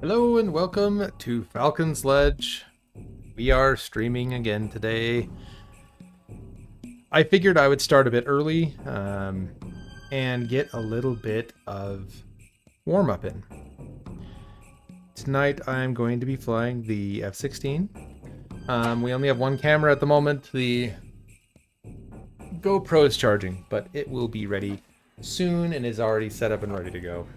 Hello and welcome to Falcon Sledge. We are streaming again today. I figured I would start a bit early and get a little bit of warm-up in. Tonight I'm going to be flying the F-16. We only have one camera at the moment. The GoPro is charging, but it will be ready soon and is already set up and ready to go.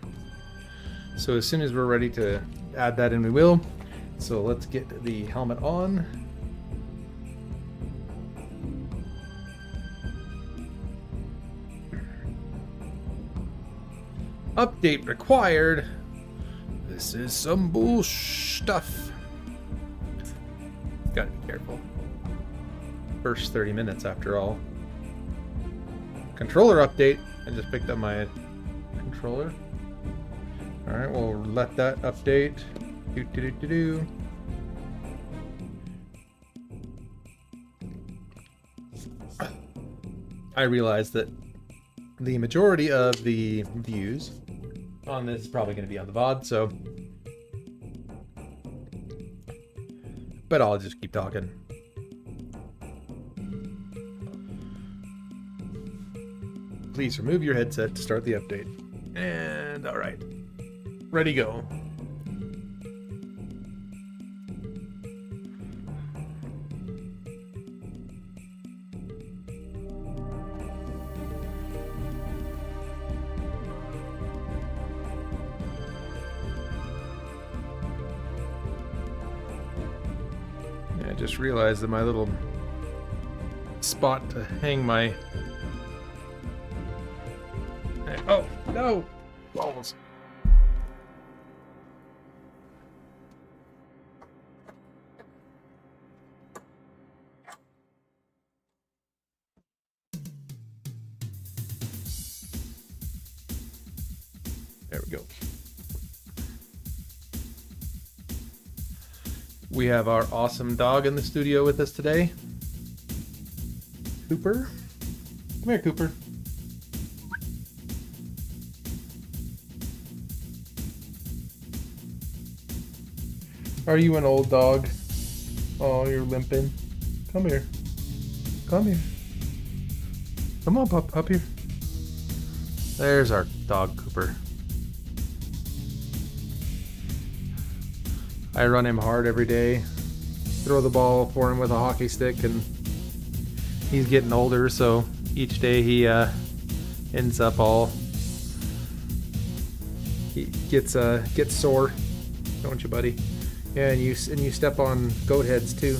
So as soon as we're ready to add that in, we will. So let's get the helmet on. Update required. This is some bullsh stuff. Gotta be careful. First 30 minutes after all. Controller update. I just picked up my controller. Alright, we'll let that update. I realize that the majority of the views on this is probably going to be on the VOD, so... But I'll just keep talking. Please remove your headset to start the update. And alright. Ready, go. Yeah, I just realized that my little spot to hang my... Oh, no! Balls. There we go. We have our awesome dog in the studio with us today. Cooper. Come here, Cooper. Are you an old dog? Oh, you're limping. Come here. Come here. Come on, pup. Up here. There's our dog, Cooper. I run him hard every day. Throw the ball for him with a hockey stick, and he's getting older, so each day he ends up all... He gets sore, don't you, buddy? Yeah, and you step on goat heads too.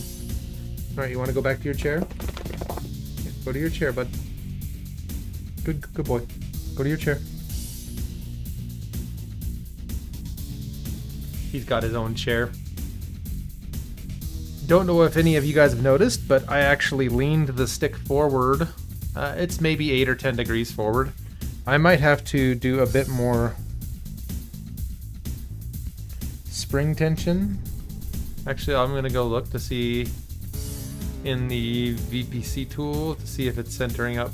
All right, you want to go back to your chair? Yeah, go to your chair, bud. Good boy. Go to your chair. He's got his own chair. Don't know if any of you guys have noticed, but I actually leaned the stick forward. It's maybe 8 or 10 degrees forward. I might have to do a bit more spring tension. Actually, I'm going to go look to see in the VPC tool to see if it's centering up.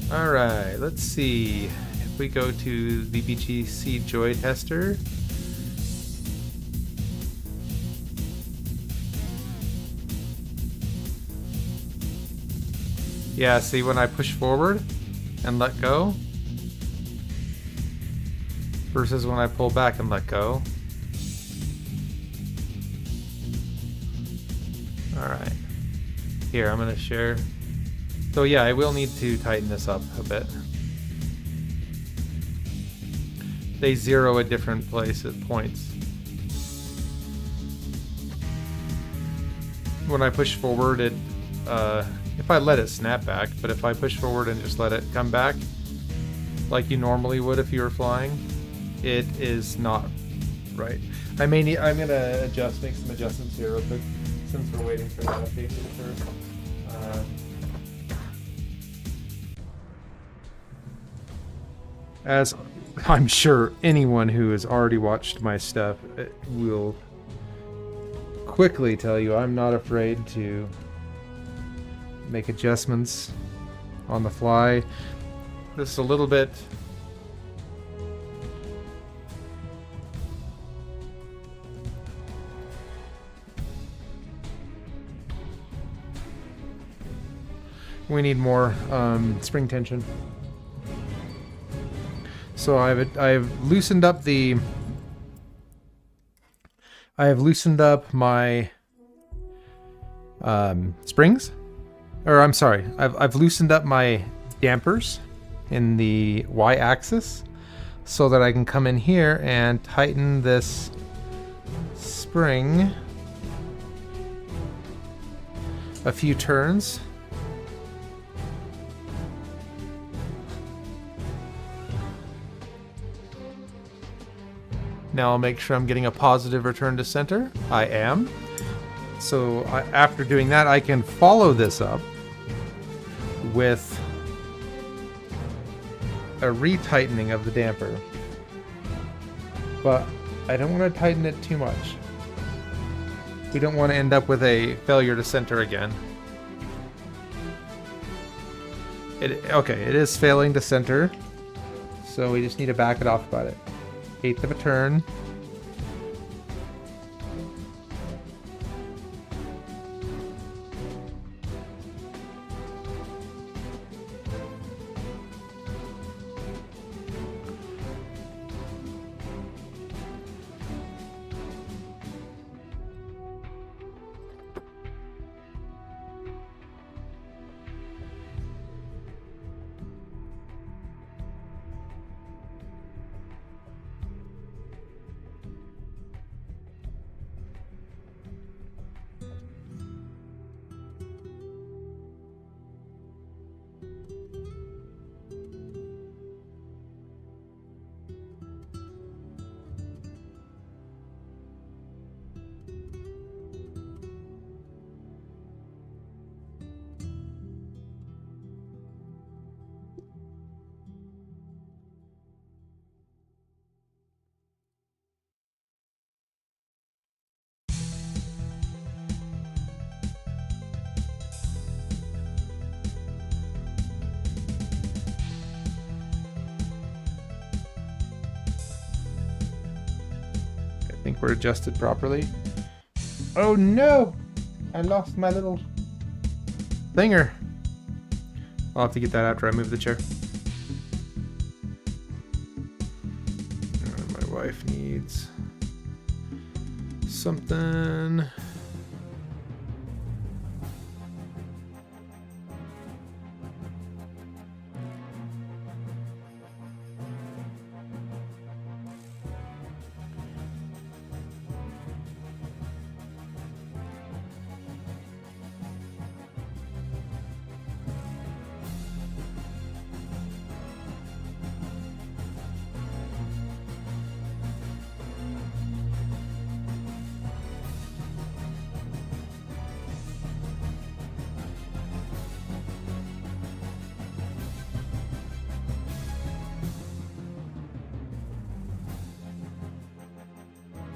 Alright, let's see. If we go to the BGC Joy Tester. Yeah, see when I push forward and let go versus when I pull back and let go. Alright. Here, I'm going to share. So yeah, I will need to tighten this up a bit. They zero at different places, points. When I push forward, it if I let it snap back, but if I push forward and just let it come back, like you normally would if you were flying, it is not right. I'm gonna make some adjustments here real quick since we're waiting for that update to occur. As I'm sure anyone who has already watched my stuff will quickly tell you, I'm not afraid to make adjustments on the fly. This is a little bit we need more spring tension. So I've loosened up my springs, or I'm sorry, I've loosened up my dampers in the y-axis so that I can come in here and tighten this spring a few turns. Now I'll make sure I'm getting a positive return to center. I am. So after doing that, I can follow this up with a retightening of the damper. But I don't want to tighten it too much. We don't want to end up with a failure to center again. Okay, it is failing to center. So we just need to back it off about it. 1/8 of a turn. I think we're adjusted properly. Oh no! I lost my little thinger. I'll have to get that after I move the chair. My wife needs something.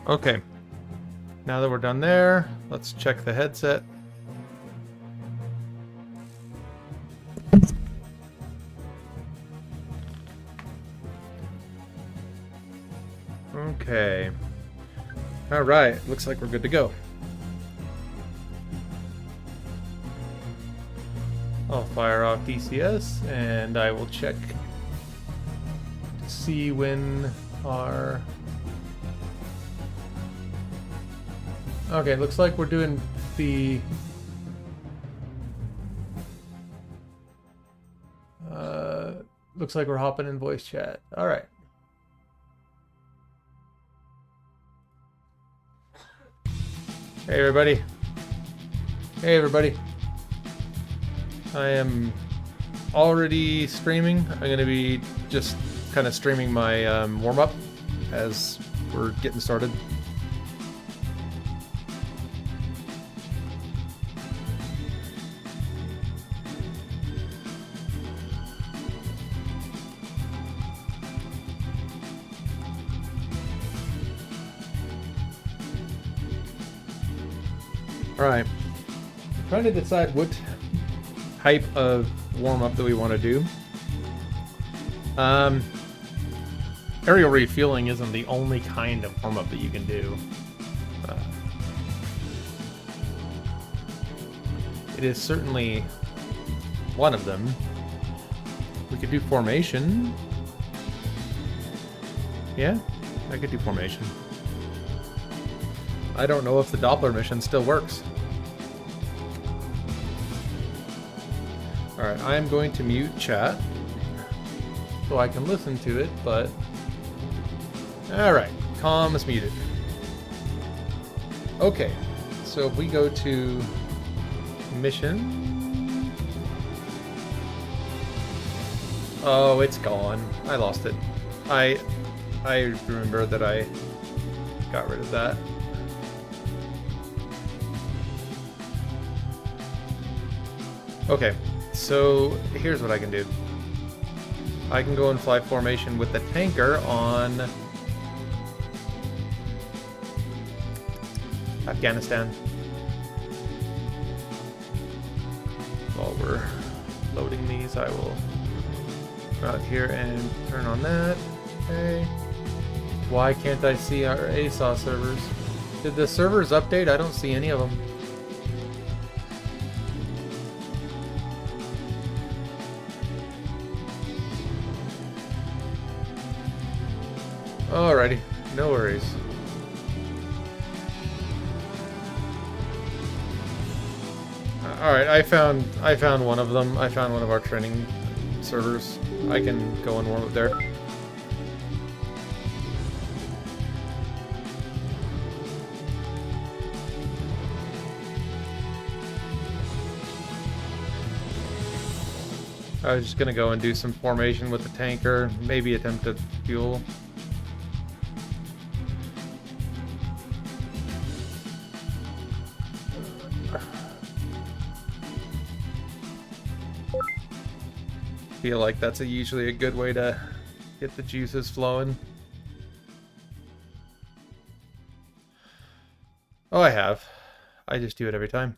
Okay, now that we're done there, let's check the headset. Okay. All right, looks like we're good to go. I'll fire off DCS and I will check to see when our... Okay, looks like we're doing the... looks like we're hopping in voice chat. All right. Hey, everybody. Hey, everybody. I am already streaming. I'm going to be just kind of streaming my warm-up as we're getting started. Alright. Trying to decide what type of warm-up that we want to do. Aerial refueling isn't the only kind of warm-up that you can do. It is certainly one of them. We could do formation. Yeah, I could do formation. I don't know if the Doppler mission still works. Alright, I'm going to mute chat so I can listen to it, but... Alright, comm is muted. Okay, so if we go to mission... Oh, it's gone. I lost it. I remember that I got rid of that. Okay, so here's what I can do. I can go and fly formation with the tanker on Afghanistan. While we're loading these, I will come out here and turn on that. Okay. Why can't I see our ASAW servers? Did the servers update? I don't see any of them. Alrighty, no worries. Alright, I found one of them. I found one of our training servers. I can go and warm up there. I was just gonna go and do some formation with the tanker, maybe attempt to fuel. Feel like that's usually a good way to get the juices flowing. Oh, I have. I just do it every time.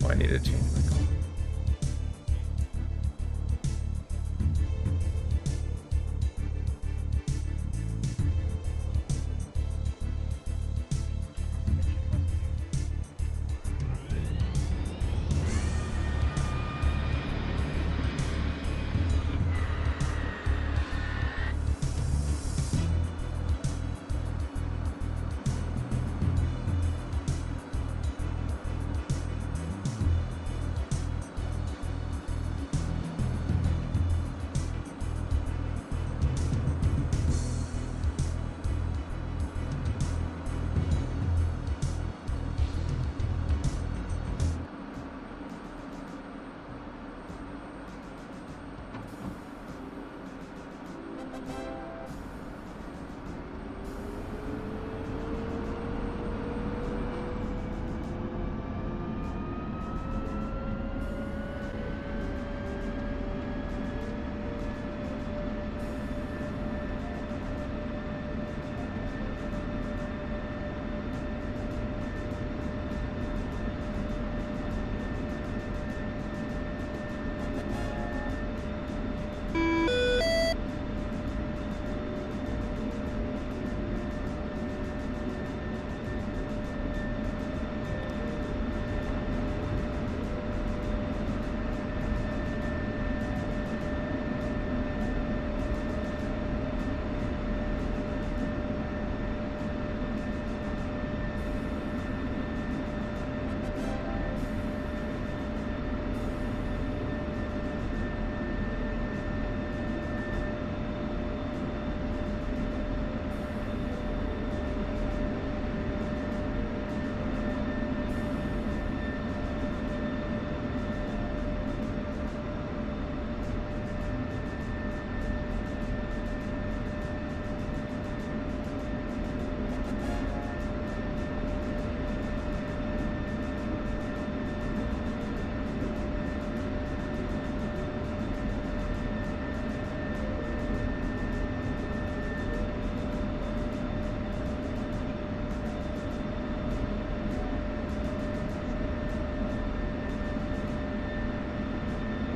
Oh, I need to change my color.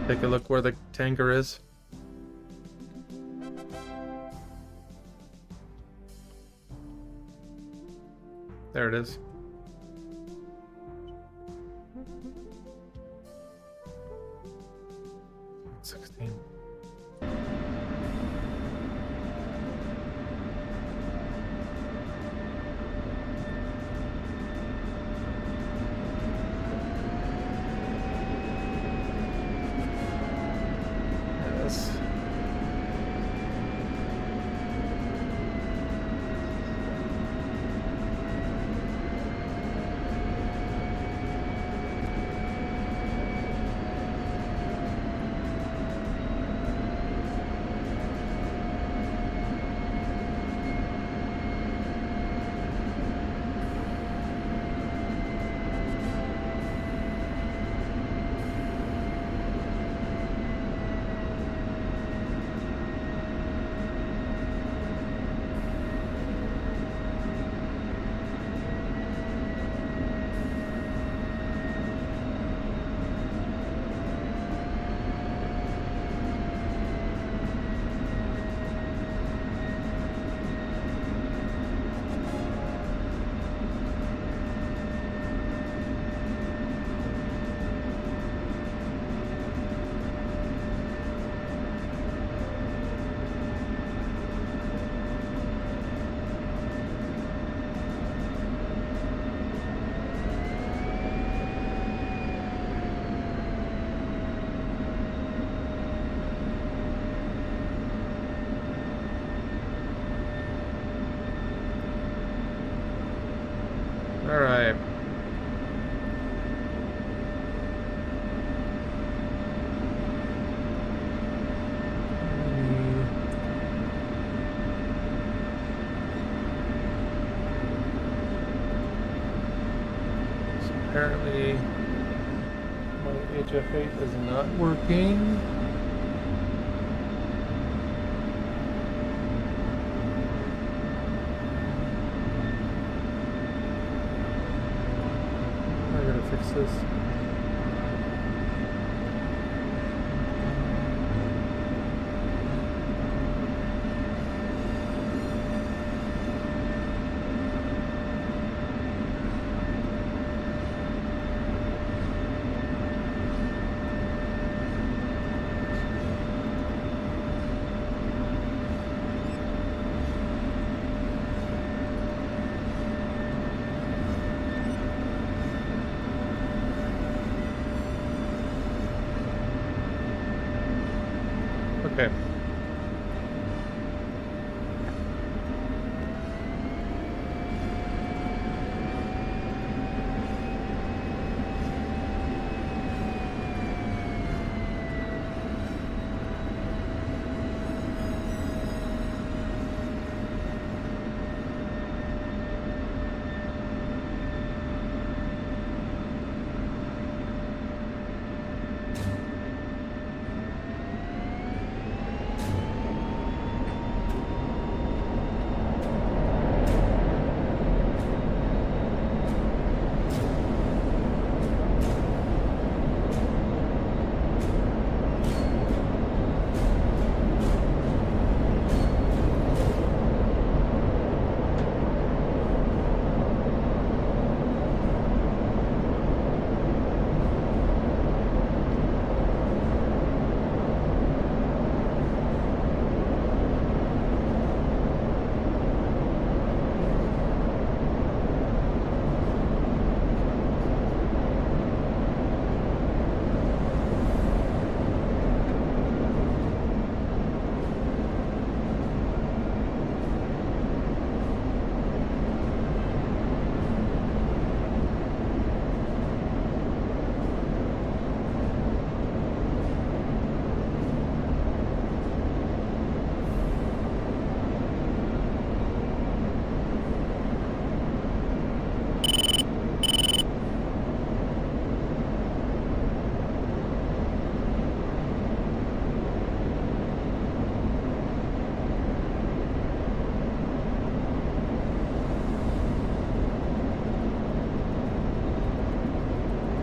Take a look where the tanker is. There it is. All right. So apparently my HF8 is not working. Fix this. Okay.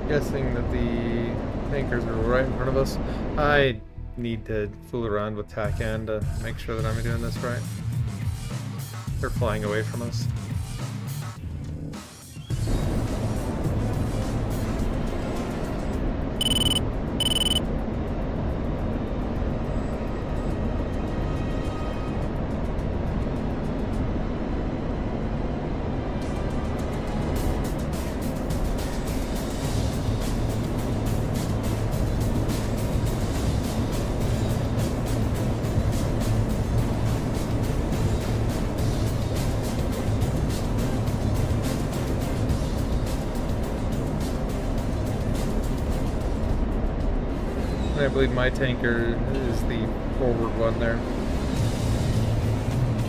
Guessing that the Tankers are right in front of us. I need to fool around with TACAN to make sure that I'm doing this right. They're flying away from us. I believe my tanker is the forward one there.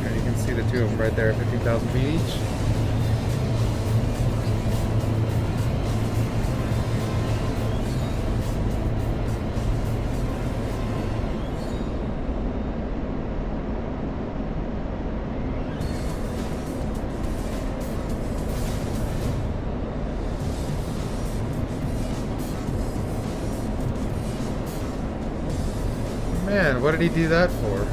And you can see the two of them right there, 15,000 feet each. Man, what did he do that for?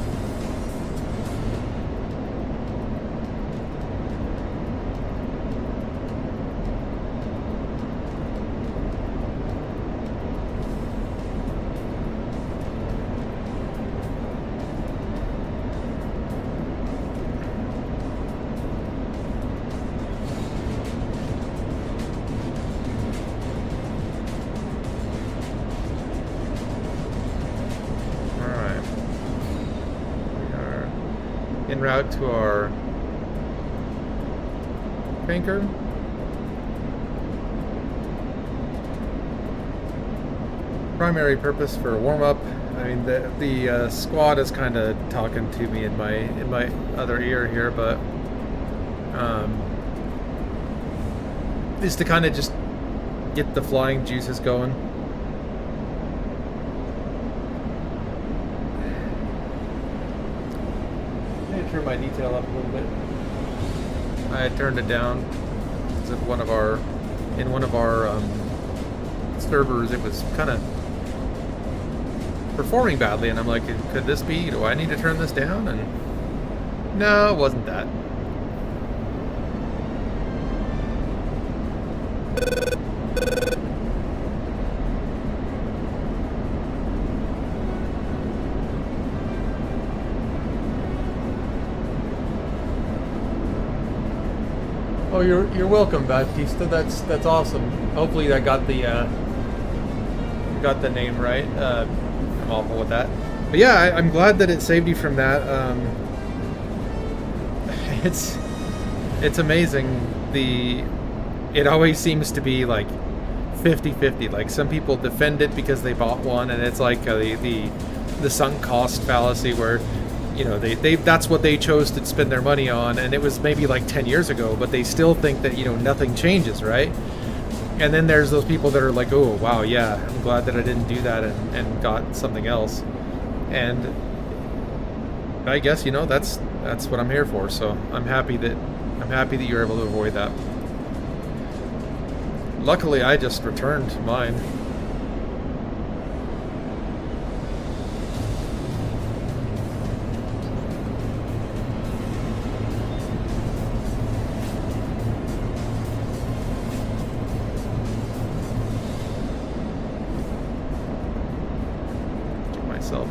En route to our tanker. Primary purpose for warm-up. I mean, the squad is kind of talking to me in my other ear here, but is to kind of just get the flying juices going. Turn my detail up a little bit. I had turned it down because in one of our servers it was kind of performing badly, and I'm like, could this be? Do I need to turn this down? And no, it wasn't that. Oh, you're welcome, Baptista. That's awesome. Hopefully that got the name right. I'm awful with that, but yeah, I'm glad that it saved you from that. It's amazing. It always seems to be like 50-50. Like some people defend it because they bought one, and it's like the sunk cost fallacy where, you know, they that's what they chose to spend their money on, and it was maybe like 10 years ago, but they still think that, you know, nothing changes, right? And then there's those people that are like, oh wow, yeah, I'm glad that I didn't do that and got something else. And I guess, you know, that's what I'm here for. So I'm happy that you're able to avoid that. Luckily, I just returned mine.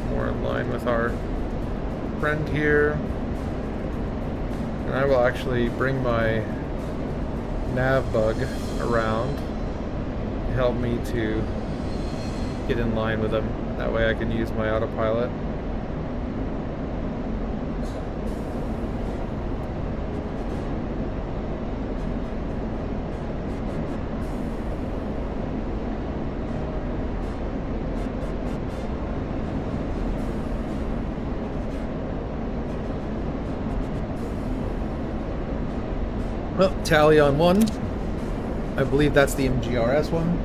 More in line with our friend here, and I will actually bring my nav bug around to help me to get in line with them. That way I can use my autopilot. Well, tally on one. I believe that's the MGRS one.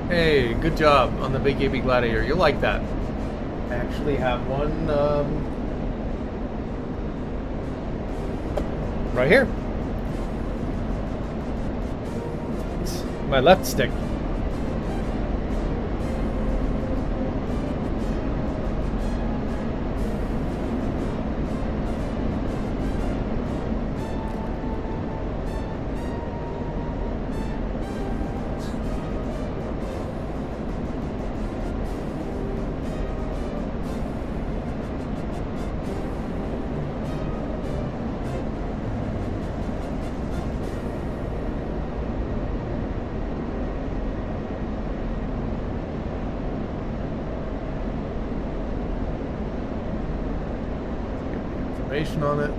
Hey, good job on the Big AB Gladiator. You'll like that. I actually have one right here. my left stick. On it.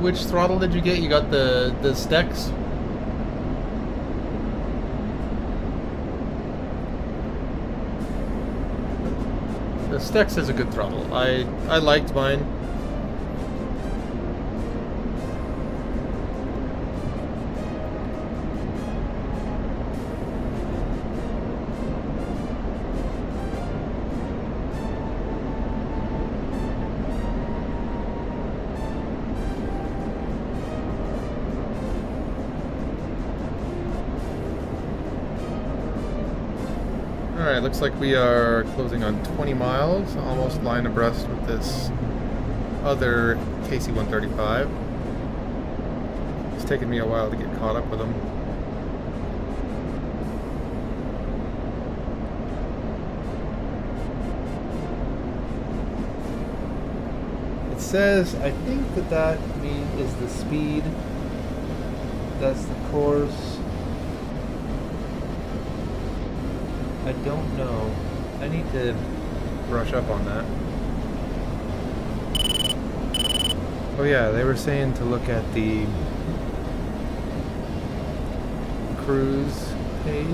Which throttle did you get? You got the Stex? The Stex is a good throttle. I liked mine. Alright, looks like we are closing on 20 miles, almost line abreast with this other KC-135. It's taken me a while to get caught up with them. It says, I think that is the speed, that's the course. I don't know. I need to brush up on that. Oh yeah, they were saying to look at the cruise page.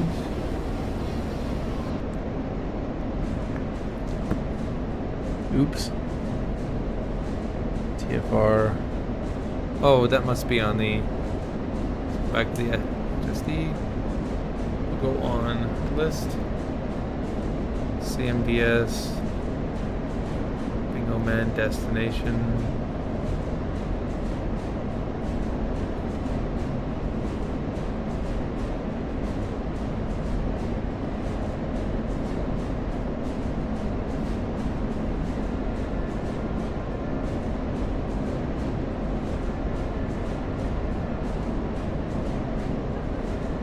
Oops. TFR. Oh, that must be on the back to the we'll go on list. CMDS, Bingo Man destination.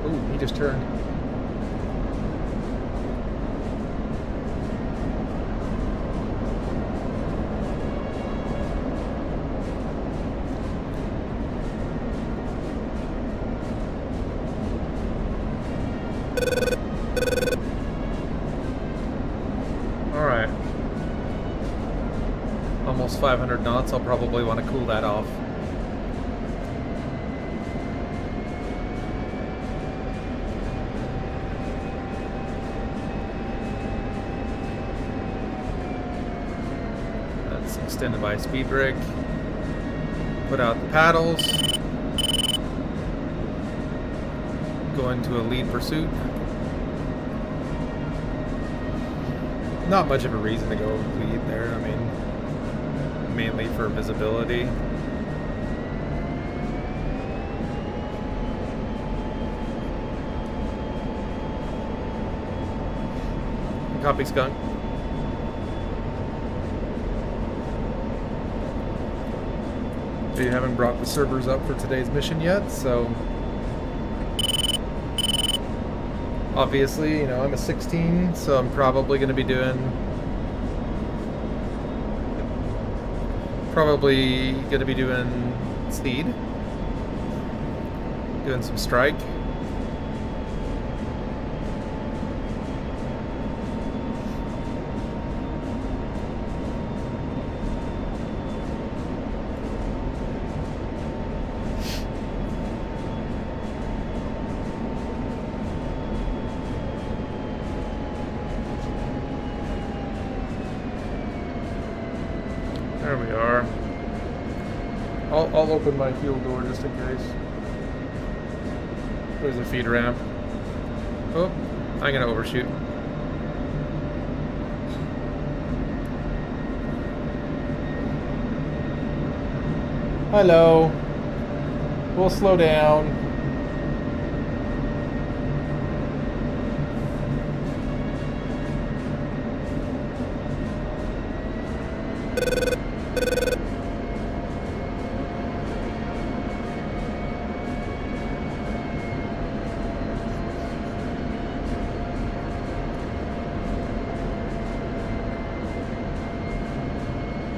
Oh, he just turned. Alright. Almost 500 knots. I'll probably want to cool that off. That's extended by speed brake. Put out the paddles. Go into a lead pursuit. Not much of a reason to go lead there. I mean, mainly for visibility. Copy, Skunk. We haven't brought the servers up for today's mission yet, so obviously, you know, I'm a 16, so I'm probably going to be doing speed, doing some strike. There we are. I'll open my fuel door just in case. There's a feed ramp. Oh, I'm gonna overshoot. Hello. We'll slow down.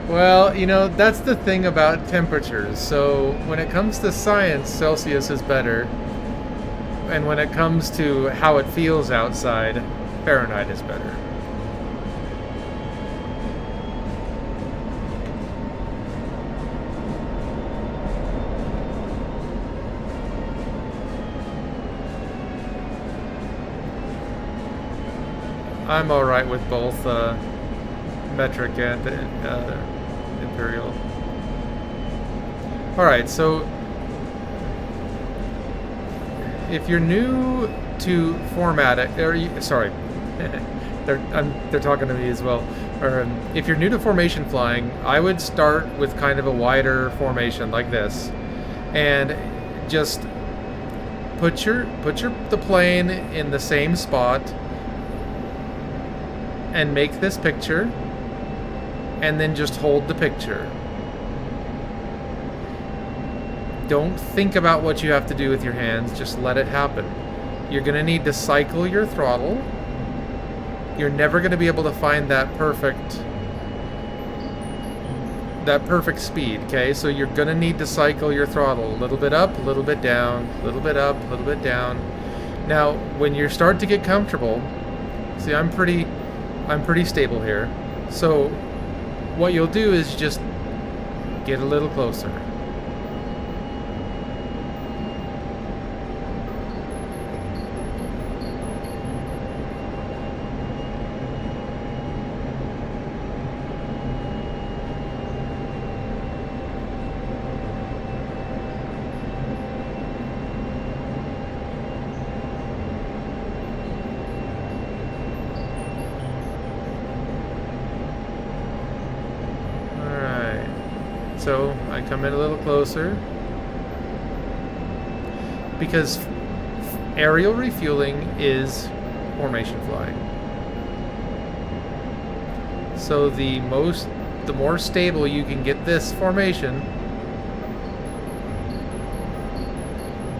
Well, you know, that's the thing about temperatures. So when it comes to science, Celsius is better. And when it comes to how it feels outside, Fahrenheit is better. I'm alright with both metric and imperial. Alright, so if you're new to formatting, sorry, they're talking to me as well. Or if you're new to formation flying, I would start with kind of a wider formation like this, and just put the plane in the same spot, and make this picture, and then just hold the picture. Don't think about what you have to do with your hands, just let it happen. You're gonna need to cycle your throttle. You're never gonna be able to find that perfect speed, okay? So you're gonna need to cycle your throttle. A little bit up, a little bit down, a little bit up, a little bit down. Now, when you start to get comfortable, see, I'm pretty stable here. So what you'll do is just get a little closer. So I come in a little closer, because aerial refueling is formation flying. So the more stable you can get this formation,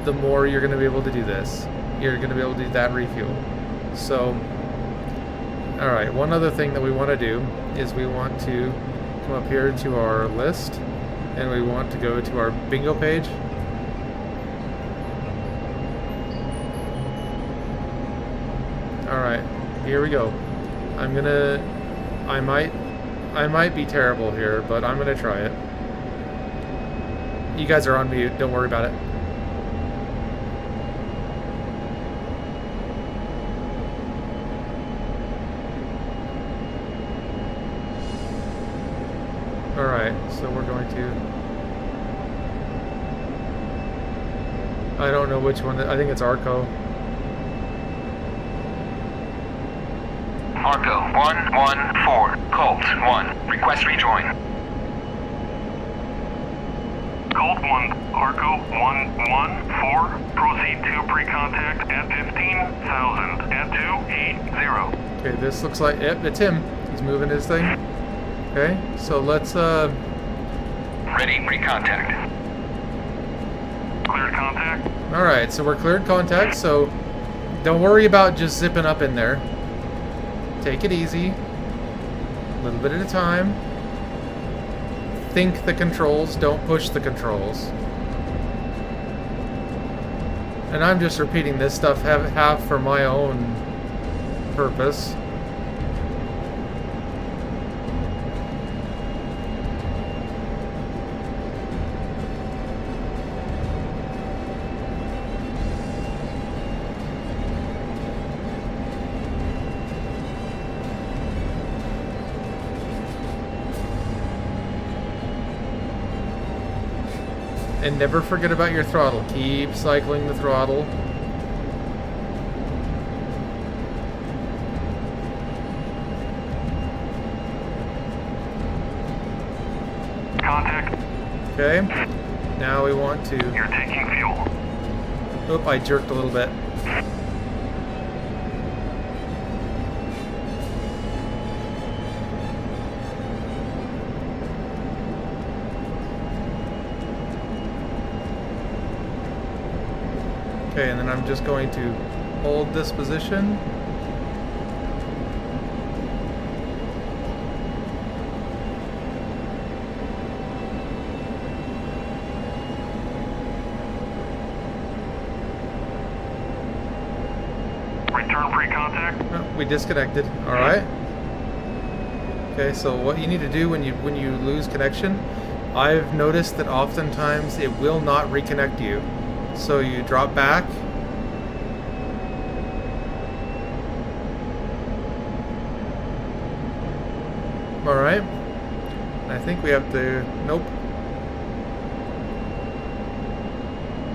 the more you're going to be able to do this. You're going to be able to do that refuel. So, all right, one other thing that we want to do is we want to come up here to our list, and we want to go to our bingo page. Alright, here we go. I might be terrible here, but I'm gonna try it. You guys are on mute, don't worry about it. Alright, so we're going to... I don't know which one. I think it's Arco. Arco 114, Colt 1, request rejoin. Colt 1, Arco 114, proceed to pre-contact at 15,000 at 280. Okay, this looks like... Yep, it's him. He's moving his thing. Okay, so let's Ready, pre-contact. Cleared contact. Alright, so we're cleared contact, so don't worry about just zipping up in there. Take it easy. A little bit at a time. Think the controls, don't push the controls. And I'm just repeating this stuff half for my own purpose. And never forget about your throttle. Keep cycling the throttle. Contact. Okay. Now we want to... You're taking fuel. Oop, I jerked a little bit. Okay, and then I'm just going to hold this position. Return pre-contact. Oh, we disconnected. All right. Okay, so what you need to do when you lose connection, I've noticed that oftentimes it will not reconnect you. So you drop back. All right. I think we have to. Nope.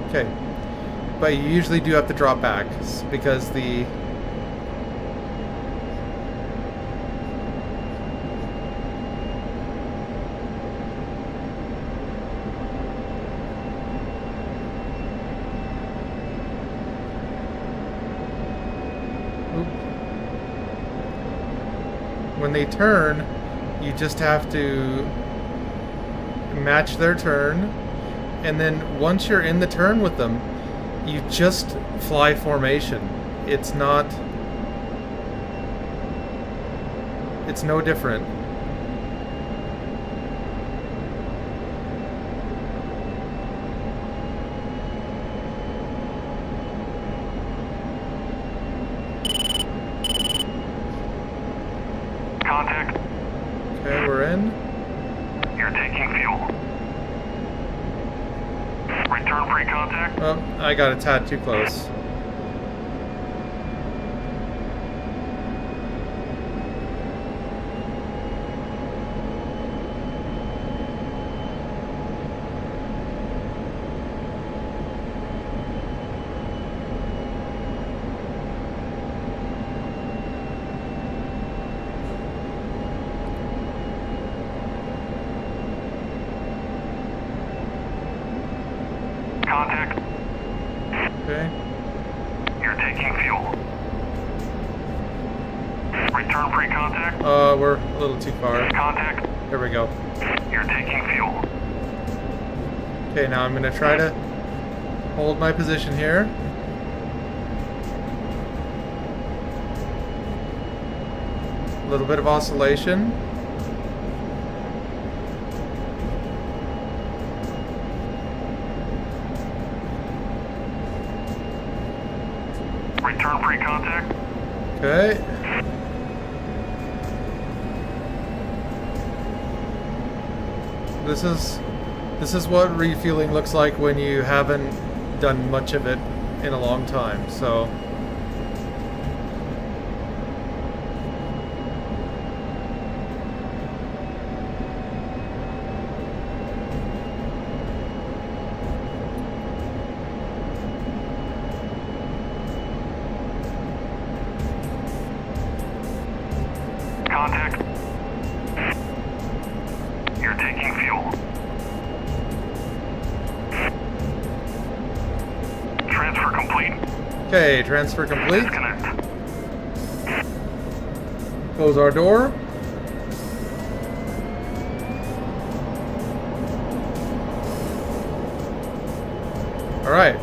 Okay. But you usually do have to drop back because the when they turn, you just have to match their turn, and then once you're in the turn with them, you just fly formation. It's not... It's no different. Contact. Okay, we're in. You're taking fuel. Return pre-contact. Oh, I got a tad too close. Contact. Okay. You're taking fuel. Return pre-contact. We're a little too far. Contact. There we go. You're taking fuel. Okay, now I'm gonna try to hold my position here. A little bit of oscillation. Return pre-contact. Okay. This is what refueling looks like when you haven't done much of it in a long time. So Contact. You're taking fuel. Transfer complete. okay, transfer complete. Disconnect. Close our door. All right.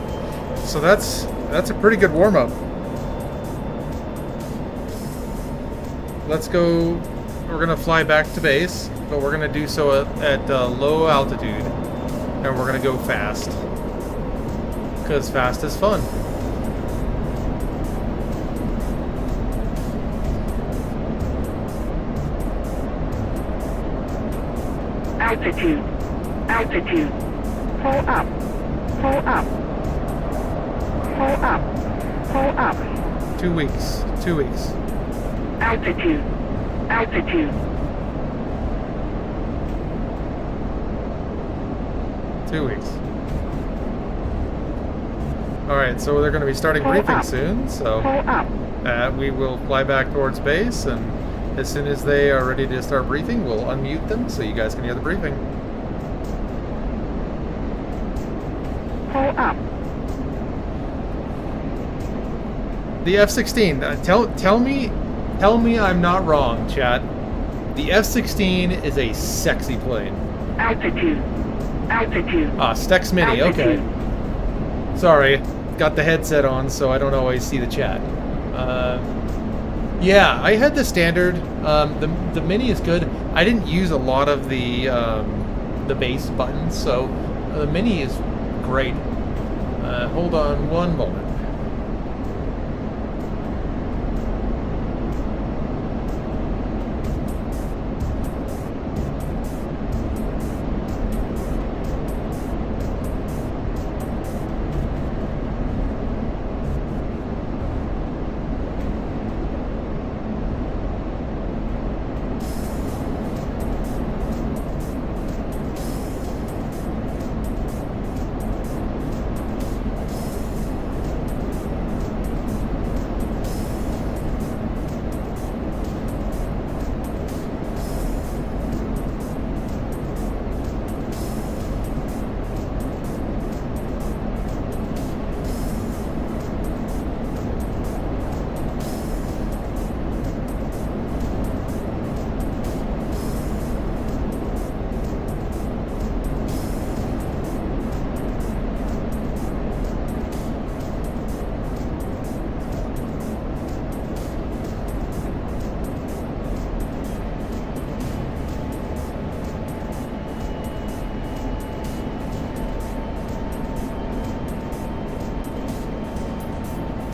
So that's a pretty good warm up. Let's go. We're gonna fly back to base, but we're gonna do so at low altitude, and we're gonna go fast, because fast is fun. Altitude. Altitude. Pull up. Pull up. Pull up. Pull up. 2 weeks. 2 weeks. Altitude. Altitude. 2 weeks. All right, so they're going to be starting Pull briefing up. soon, so Pull up. we will fly back towards base, and as soon as they are ready to start briefing, we'll unmute them so you guys can hear the briefing. Pull up. The F-16. Tell me I'm not wrong, chat. The F-16 is a sexy plane. Altitude. Altitude. Ah, Stex Mini. Okay. Sorry, got the headset on, so I don't always see the chat. Yeah, I had the standard. The Mini is good. I didn't use a lot of the base buttons, so the Mini is great. Hold on one moment.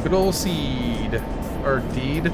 Good old seed. Or deed.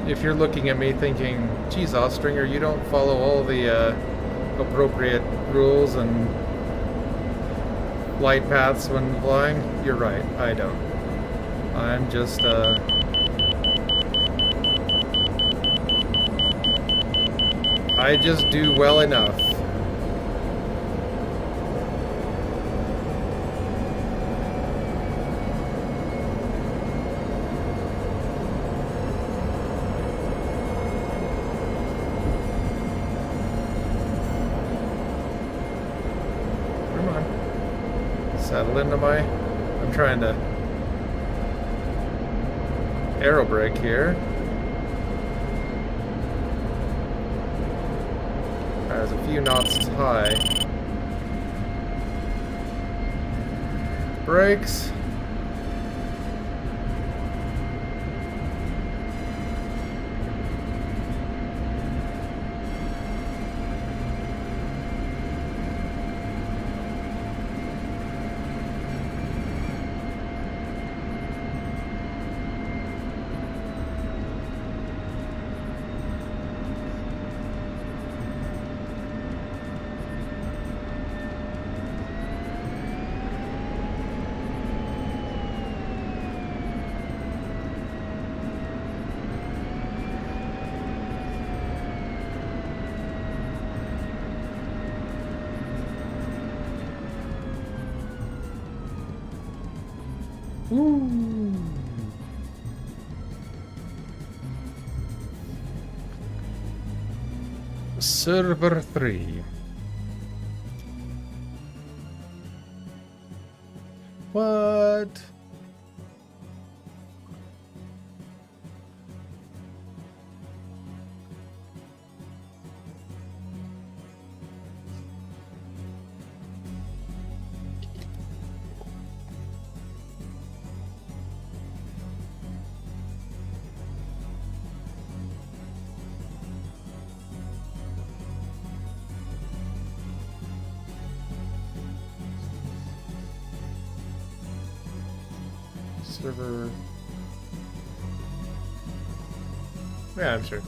If you're looking at me thinking, geez, Ostringer, you don't follow all the appropriate rules and flight paths when flying, you're right, I don't. I'm just, I just do well enough. Settle into my... I'm trying to aero brake here. There's a few knots high. Brakes. Ooh. Server 3. What? Server. Yeah, I'm sure.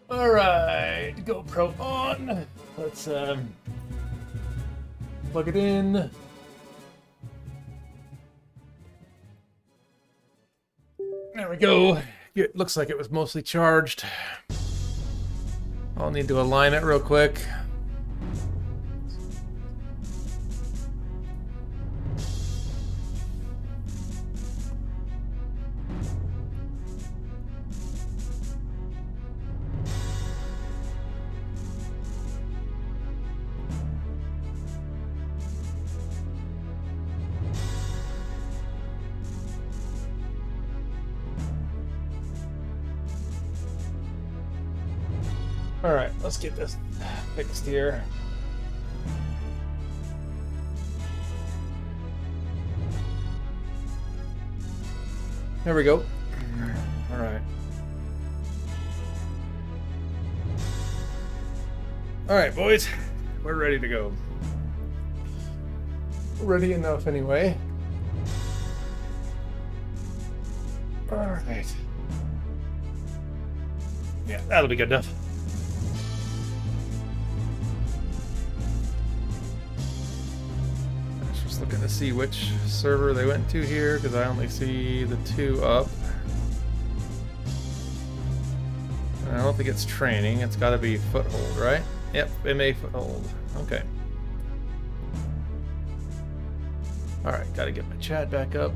All right, GoPro on. Let's plug it in. There we go. It looks like it was mostly charged. I'll need to align it real quick. All right, let's get this fixed here. There we go. All right. All right, boys, we're ready to go. Ready enough anyway. All right. Yeah, that'll be good enough. Looking to see which server they went to here because I only see the 2 up. And I don't think it's training. It's got to be foothold, right? Yep, MA foothold. Okay. All right, got to get my chat back up.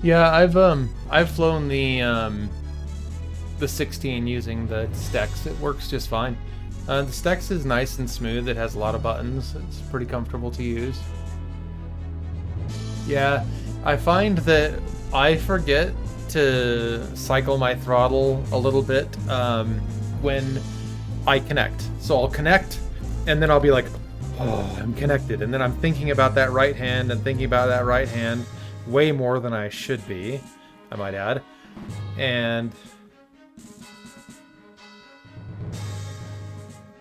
Yeah, I've flown the 16 using the Stex. It works just fine. The Stex is nice and smooth. It has a lot of buttons. It's pretty comfortable to use. Yeah, I find that I forget to cycle my throttle a little bit when I connect. So I'll connect, and then I'll be like, oh, I'm connected. And then I'm thinking about that right hand and thinking about that right hand way more than I should be, I might add. And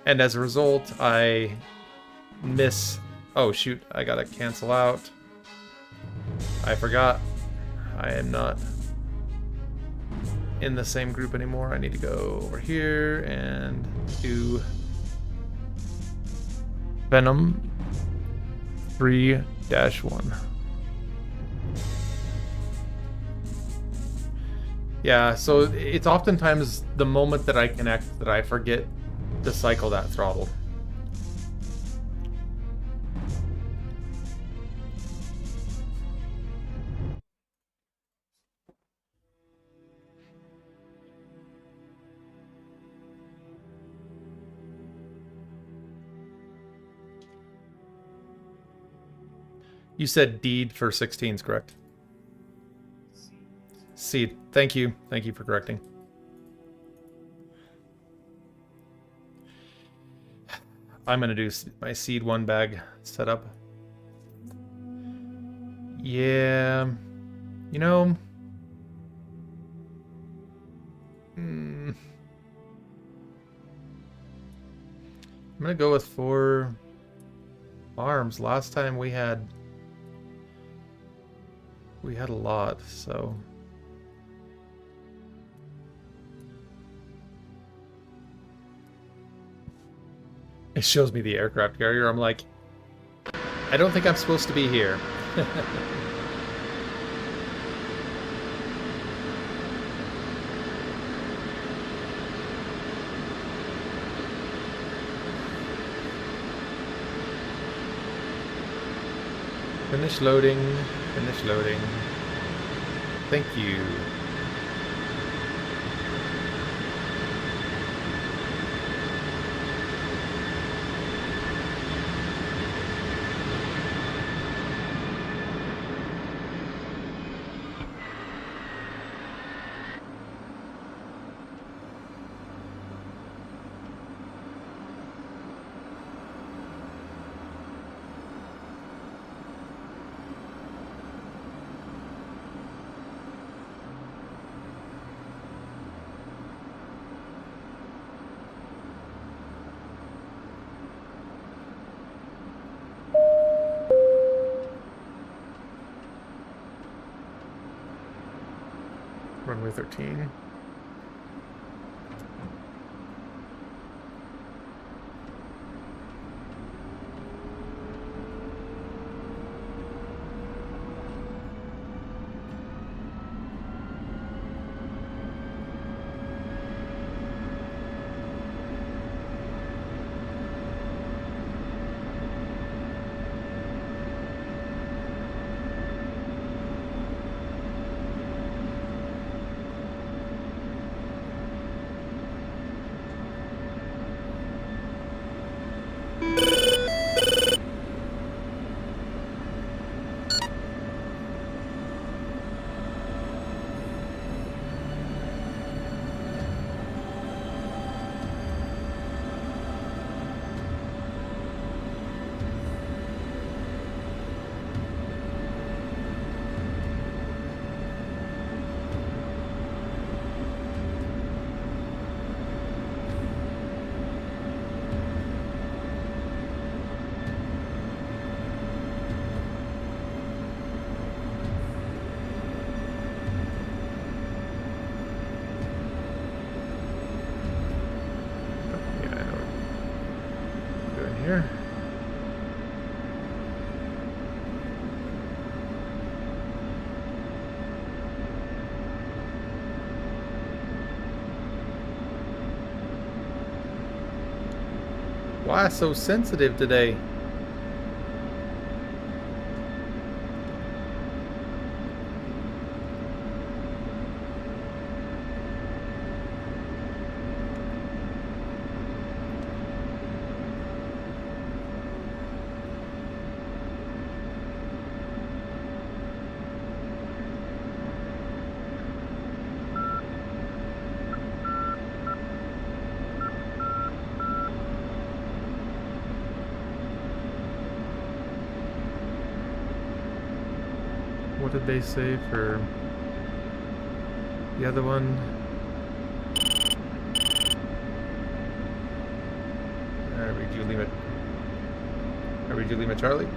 as a result, I miss... Oh, shoot, I gotta cancel out. I forgot. I am not in the same group anymore. I need to go over here and do Venom 3-1. Yeah, so it's oftentimes the moment that I connect that I forget to cycle that throttle. You said deed for 16s, correct? Seed. Thank you. Thank you for correcting. I'm going to do my seed 1 bag setup. Yeah. You know... I'm going to go with 4 farms. Last time we had a lot, so... It shows me the aircraft carrier. I'm like, I don't think I'm supposed to be here. Finish loading. Finish loading. Thank you. Runway 13. Here. Why so sensitive today? What did they say for the other one? Are we Lima Charlie?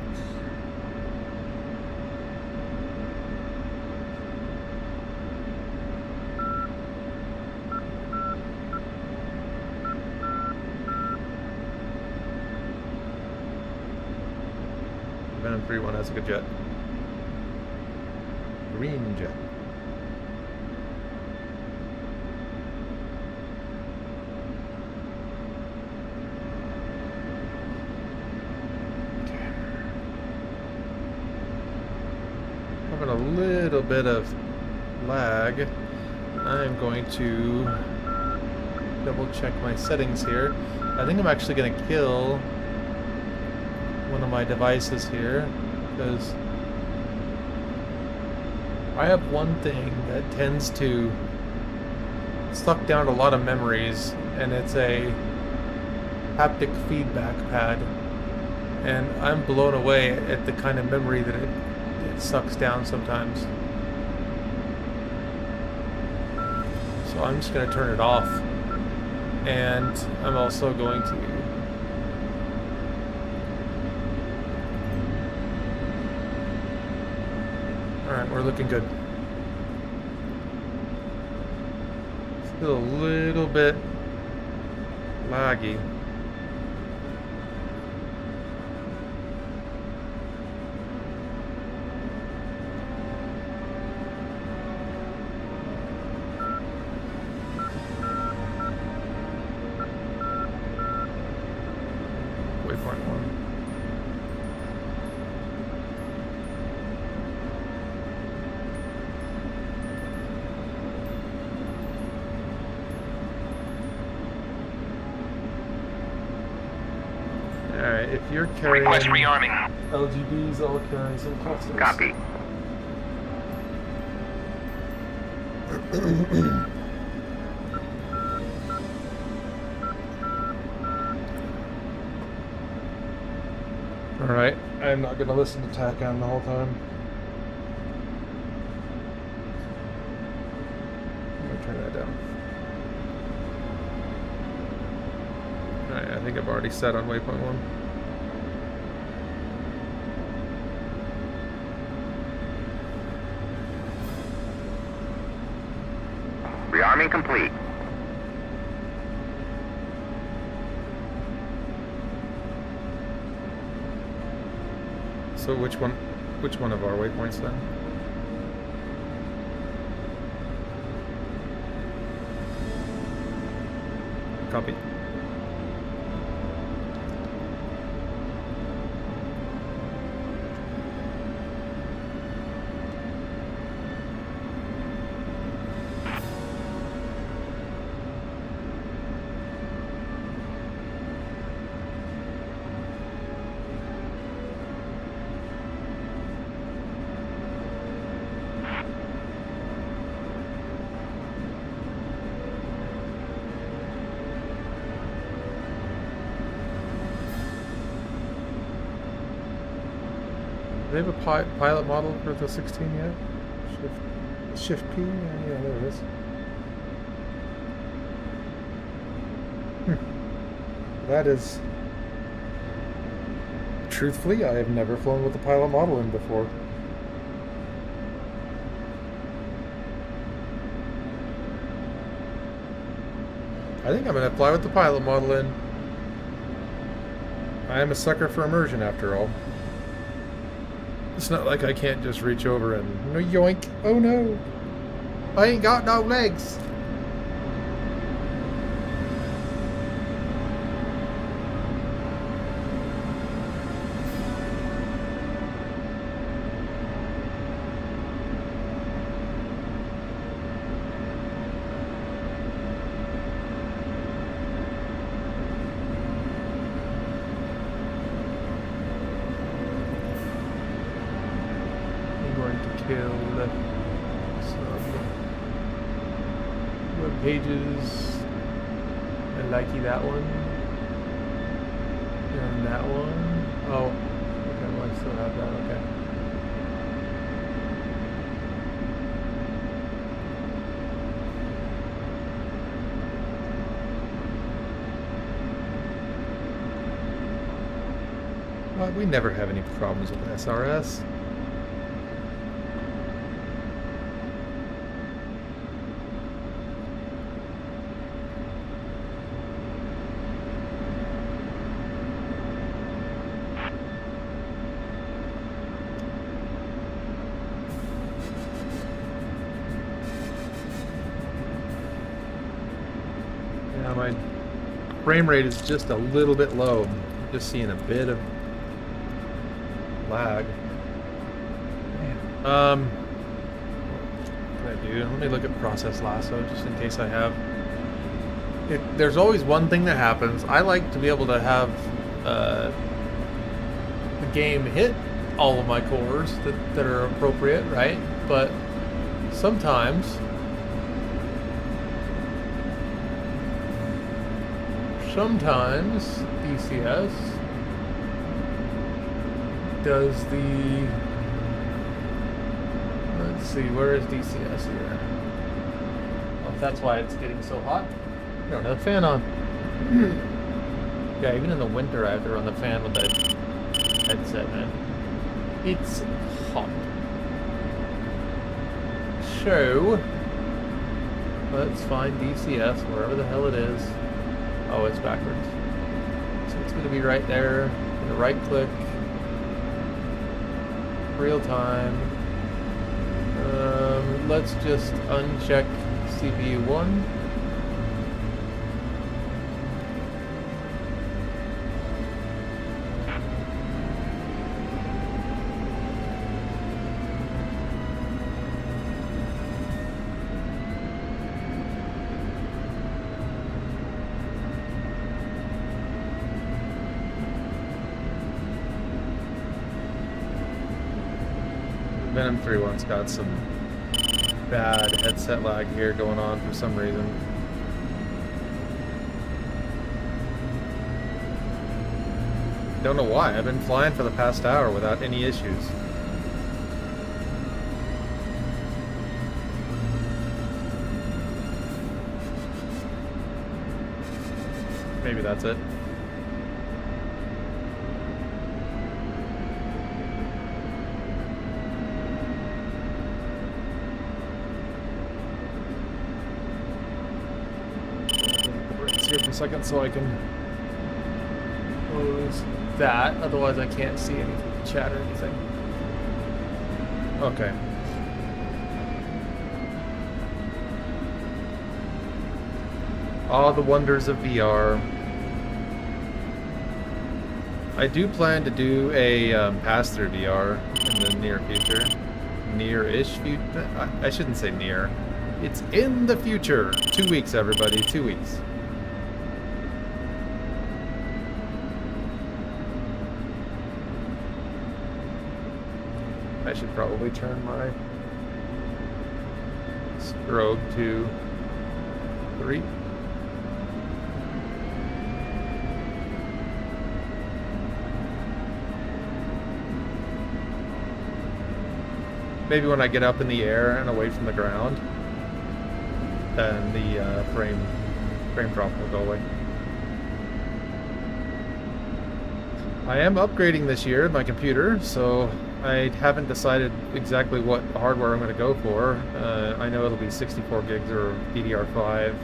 Venom 3-1 has a good jet. Green jet. Okay. Having a little bit of lag. I'm going to double check my settings here. I think I'm actually going to kill one of my devices here because I have one thing that tends to suck down a lot of memories, and it's a haptic feedback pad. And I'm blown away at the kind of memory that it sucks down sometimes. So I'm just going to turn it off. And I'm also going to Alright, we're looking good. Still a little bit laggy. waypoint 1. Alright, if you're carrying Request rearming. LGBs, I'll carry some clusters. Copy. Alright, I'm not going to listen to TACAN the whole time. I'm going to turn that down. Alright, I think I've already set on waypoint 1. Rearming complete. So which one of our waypoints then? Copy. Do they have a pilot model for the 16 yet? Shift P? Yeah, there it is. That is... Truthfully, I have never flown with a pilot model in before. I think I'm going to fly with the pilot model in. I am a sucker for immersion after all. It's not like I can't just reach over and yoink. Oh no. I ain't got no legs. Web pages. I likey that one. And that one. Oh, okay, well I still have that, okay. Well, we never have any problems with SRS. Yeah, my frame rate is just a little bit low. I'm just seeing a bit of lag. What can I do? Let me look at process lasso just in case I have. There's always one thing that happens. I like to be able to have the game hit all of my cores that are appropriate, right? But sometimes DCS does the, let's see, where is DCS here? Oh, that's why it's getting so hot. I don't have the fan on. Yeah, even in the winter I have to run the fan with that headset, man. It's hot. So, let's find DCS, wherever the hell it is. Oh, it's backwards. So it's going to be right there. Gonna right click. Real time. Let's just uncheck CPU 1. Venom 3-1's got some bad headset lag here going on for some reason. Don't know why. I've been flying for the past hour without any issues. Maybe that's it. Here for a second so I can close that, otherwise I can't see anything, chat or anything. Okay. Ah, the wonders of VR. I do plan to do a pass-through VR in the near future. Near-ish future? I shouldn't say near. It's in the future. 2 weeks, everybody. 2 weeks. I should probably turn my strobe to 3. Maybe when I get up in the air and away from the ground, then the frame drop will go away. I am upgrading this year my computer, so I haven't decided exactly what hardware I'm going to go for. I know it'll be 64 gigs or DDR5.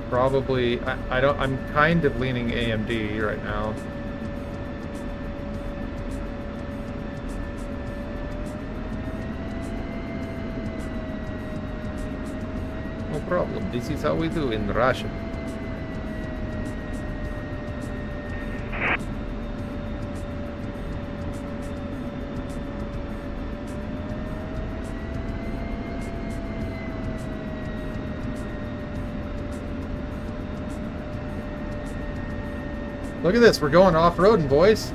Probably, I'm kind of leaning AMD right now. No problem. This is how we do in Russia. Look at this, we're going off-roading, boys.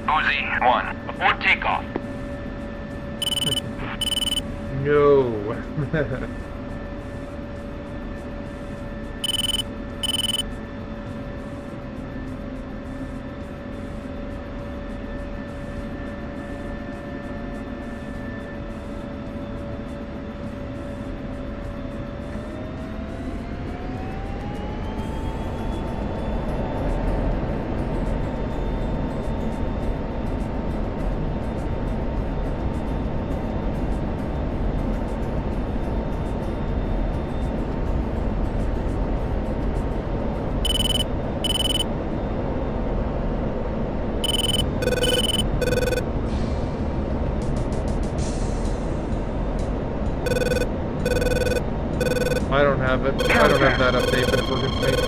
Uzi 1, before takeoff. No. I don't have it. I don't have that update, but we're good to make.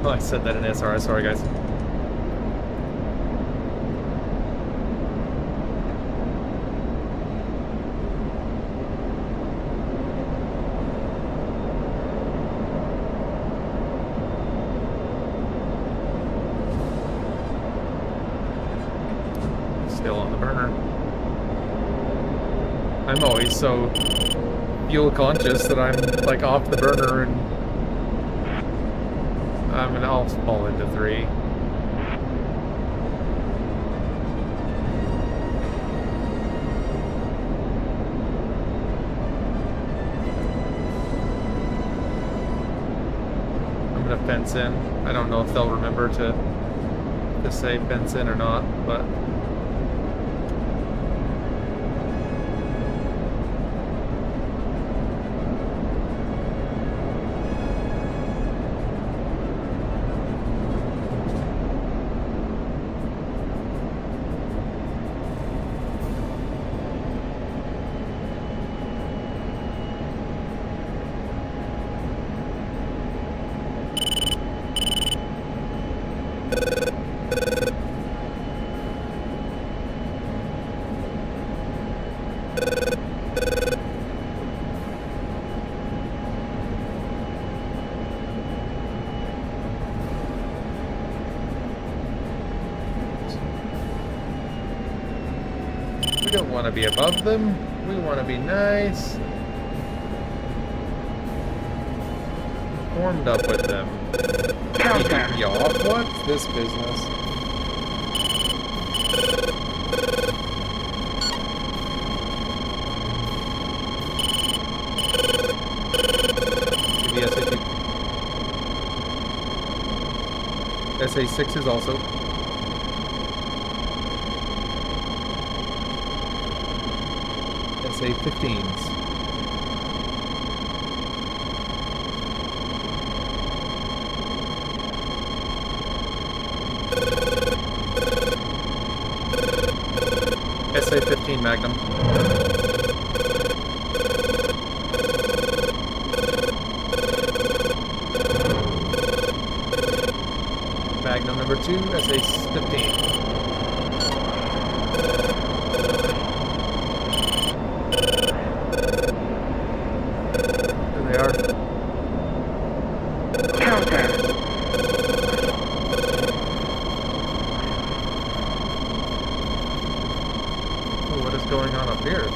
Oh, I said that in SR. Sorry, guys. Still on the burner. I'm always so fuel conscious that I'm like off the burner and I'll fall into 3. I'm gonna fence in. I don't know if they'll remember to say fence in or not, but don't want to be above them. We want to be nice. Formed up with them. Contact. Keep me off? What's this business? Give me SA6 is also. SA15s. SA15 Magnum. Magnum number 2, SA15. There they are. Contact. Oh, what is going on up here?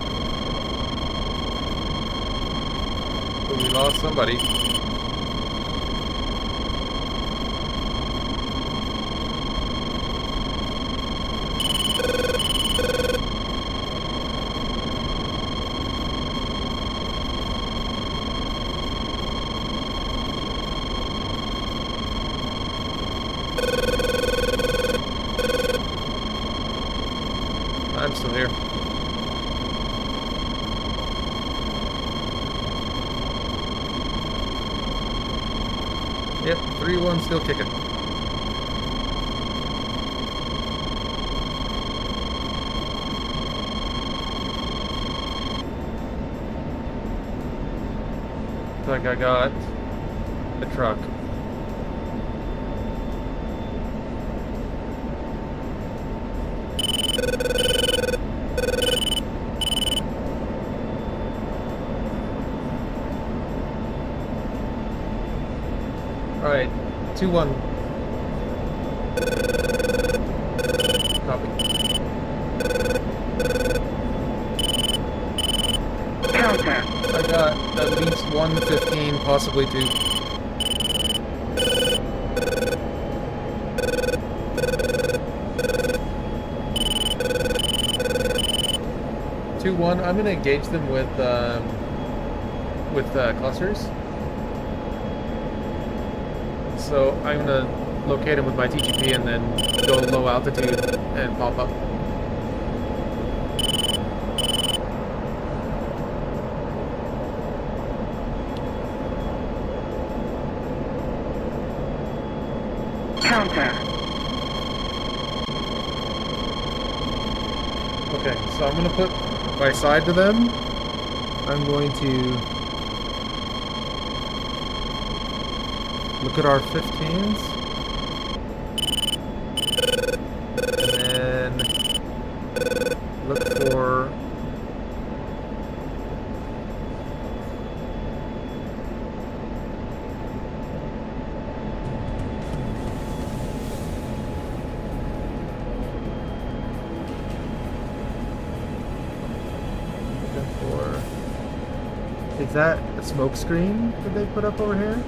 Oh, we lost somebody. I'm still here. Yep, 3-1 still kicking. Looks like I got the truck. Alright, 2-1. Copy. Contact. I got at least 115, possibly 2. I'm gonna engage them with clusters. So I'm gonna locate them with my TGP and then go low altitude and pop up. Contact. Okay, so I'm gonna put my side to them. I'm going to look at our 15s. And then look for is that a smoke screen that they put up over here?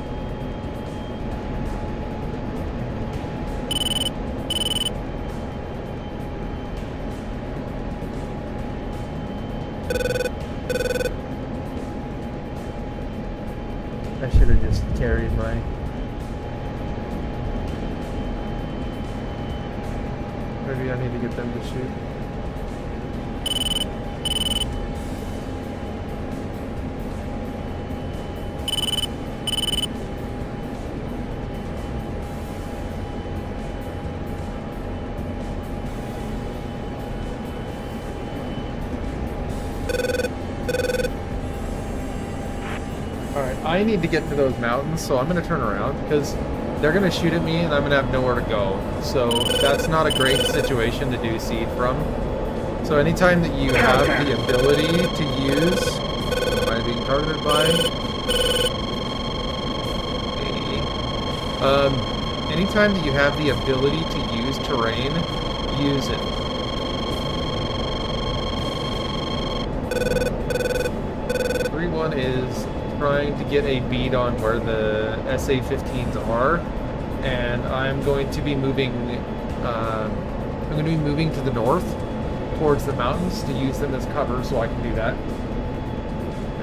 I should have just carried my... Maybe I need to get them to shoot. I need to get to those mountains, so I'm going to turn around because they're going to shoot at me and I'm going to have nowhere to go. So that's not a great situation to do seed from. So anytime that you have the ability to use... Am I being targeted by? Anytime that you have the ability to use terrain, use it. is trying to get a bead on where the SA-15s are, and I'm going to be moving. I'm going to be moving to the north, towards the mountains, to use them as cover, so I can do that.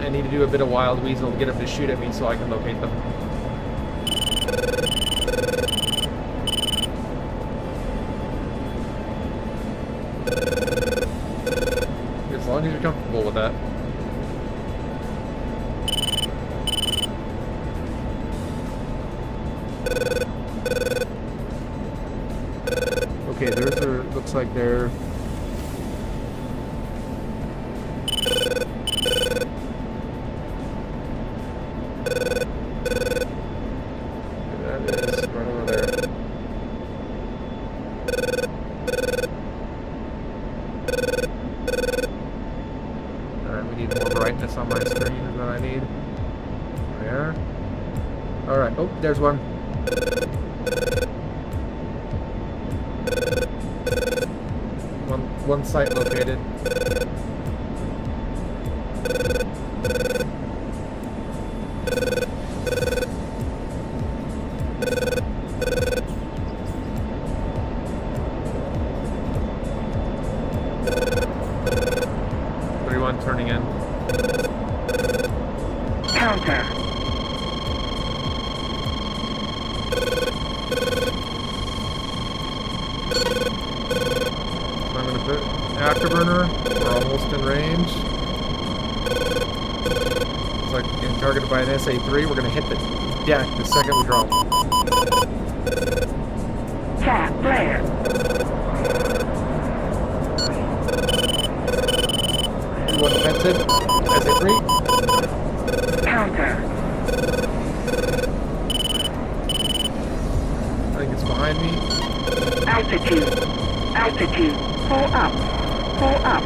I need to do a bit of wild weasel to get them to shoot at me, so I can locate them. As long as you're comfortable with that. Okay, there's a, looks like they're... That is right over there. Alright, we need more brightness on my screen is what I need. There. Alright, oh, there's one. One site located. Turning in. Counter. I'm going to put afterburner. We're almost in range. It's like getting targeted by an SA-3. We're going to hit the deck the second we drop. Tap flare. One defensive. SA-3. Counter. I think it's behind me. Altitude. Altitude. Pull up. Pull up.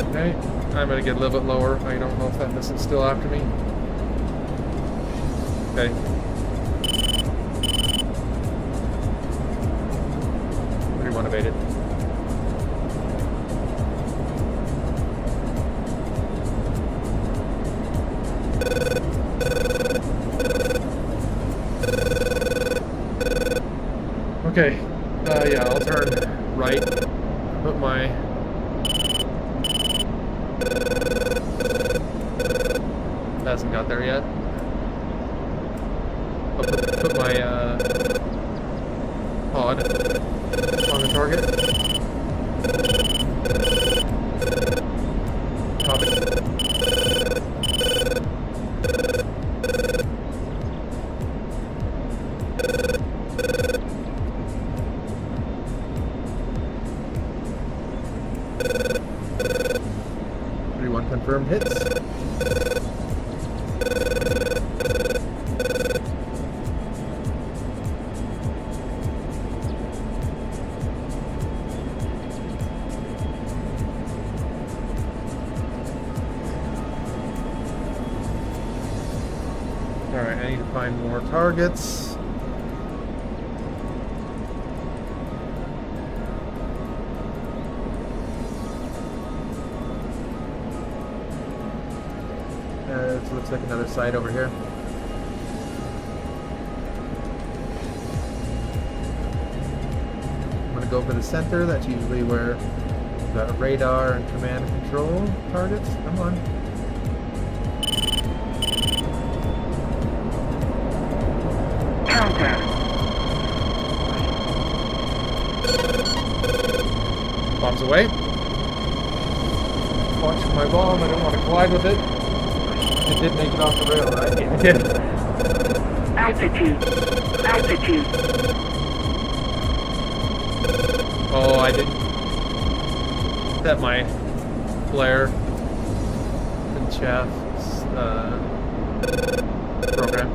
Okay. I'm going to get a little bit lower. I don't know if that missile's still after me. Okay. Evaded. Okay, yeah, I'll turn right, put my hasn't got there yet. I'll put my pod on the target. Copy. 31 confirmed hits. Alright, I need to find more targets. It looks like another site over here. I'm going to go for the center. That's usually where the radar and command and control targets. Come on. Counter. Bombs away. Watch my bomb. I don't want to collide with it. It did make it off the rail, right? Yeah, it did. Altitude. Altitude. Oh, I didn't set my flare and chaff program.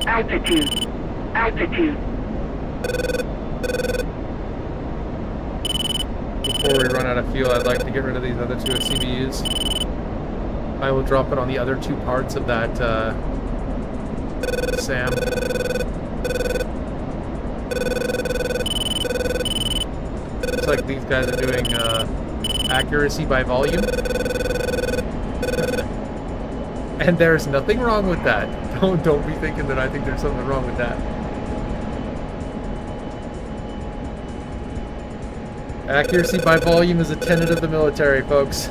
Altitude. Altitude. Before we run out of fuel, I'd like to get rid of these other two CBUs. I will drop it on the other two parts of that Sam. Looks like these guys are doing accuracy by volume. And there's nothing wrong with that. Don't be thinking that I think there's something wrong with that. Accuracy by volume is a tenet of the military, folks.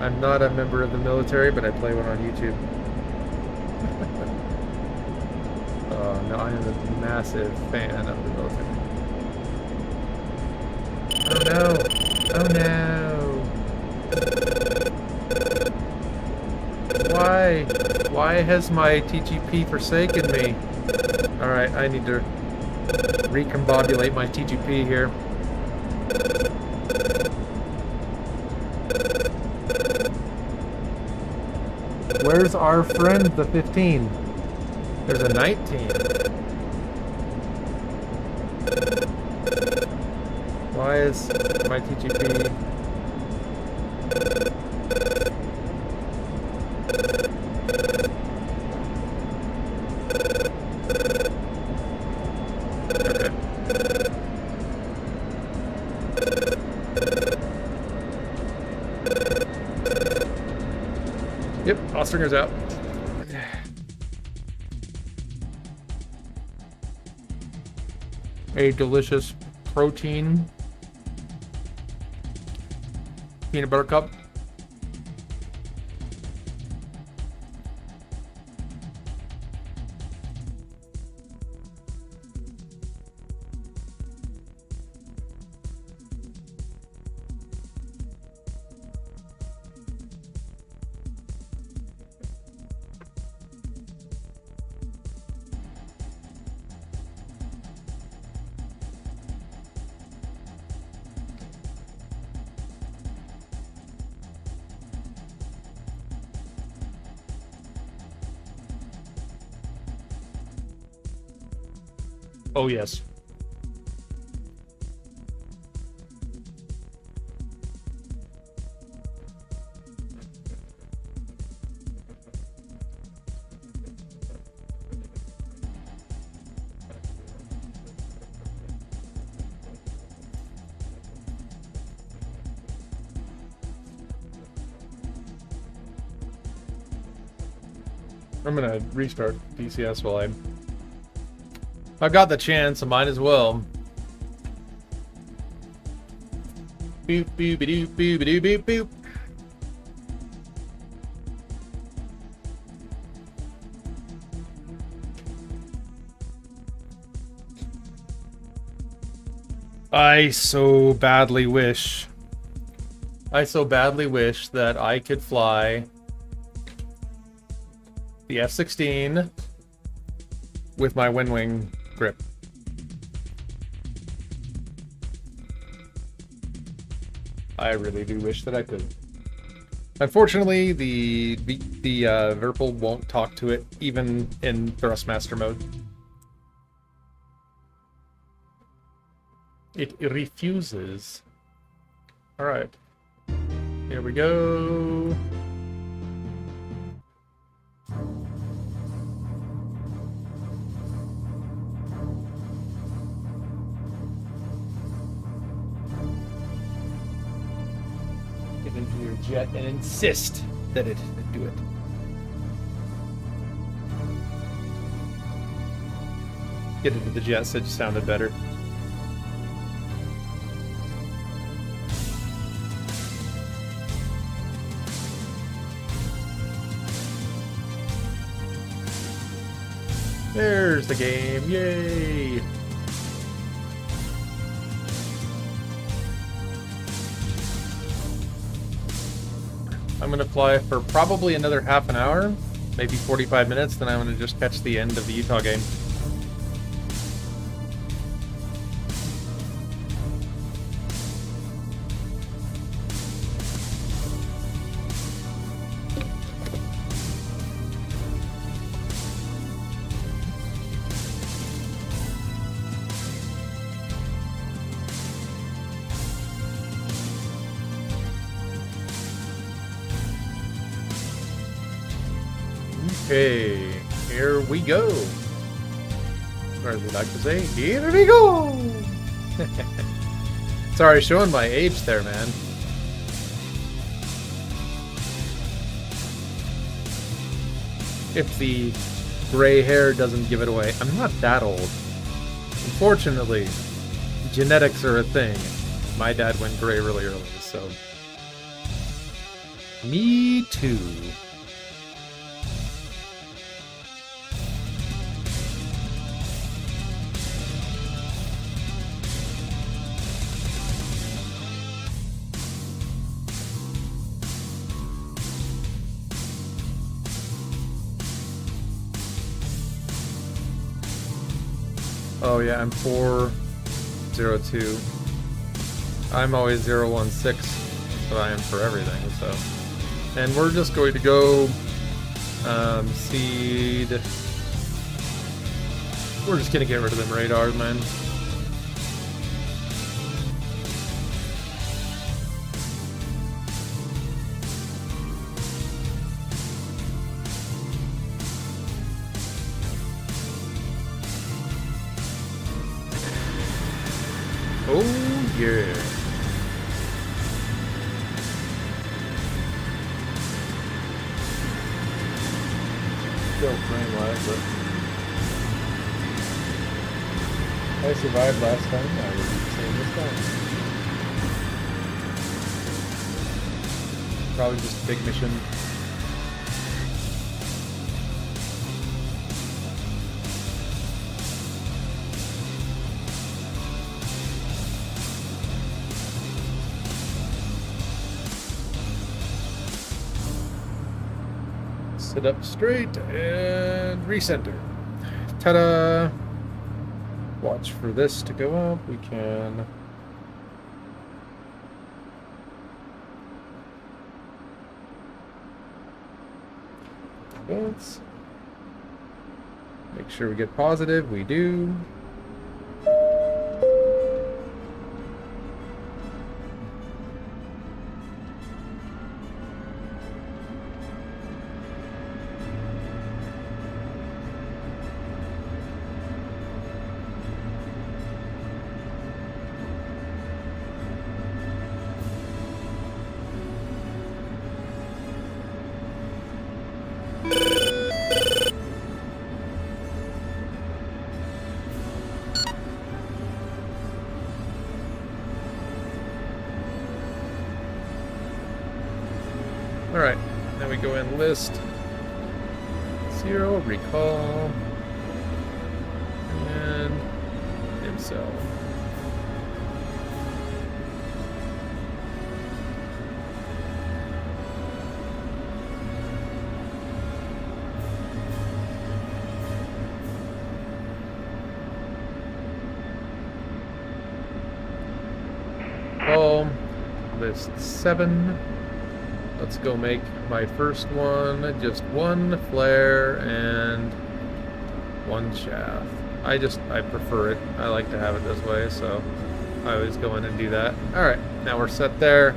I'm not a member of the military, but I play one on YouTube. Oh, no, I am a massive fan of the military. Oh no! Oh no! Why? Why has my TGP forsaken me? Alright, I need to recombobulate my TGP here. Where's our friend, the 15? There's a 19. Why is my TGP... Okay. Yep, Ostringer's out. A delicious protein peanut butter cup. Oh, yes. I'm gonna restart DCS while I've got the chance, I might as well. Boop, boop, doop, boop, doop, boop, boop. I so badly wish that I could fly the F-16 with my wind wing grip. I really do wish that I could. Unfortunately, the Verpal won't talk to it even in Thrustmaster mode. It refuses. All right, here we go. Get into your jet and insist that it do it. Get into the jet, so it just sounded better. There's the game, yay! I'm gonna fly for probably another half an hour, maybe 45 minutes, then I'm gonna just catch the end of the Utah game. Okay, here we go. Or as we like to say, here we go! Sorry, showing my age there, man. If the gray hair doesn't give it away, I'm not that old. Unfortunately, genetics are a thing. My dad went gray really early, so... Me too. Oh yeah, I'm 402. I'm always 016. That's what I am for everything, so. And we're just going to go seed. We're just gonna get rid of them radars, man. Oh yeah. Still frame lag, but I survived last time. I will be the same this time. Probably just a big mission. Sit up straight and recenter. Ta-da! Watch for this to go up. We can... Let's make sure we get positive. We do. Alright, then we go in list 0, recall, and himself. Call list 7. Let's go make my first one, just one flare and one shaft. I prefer it. I like to have it this way, so I always go in and do that. Alright, now we're set there.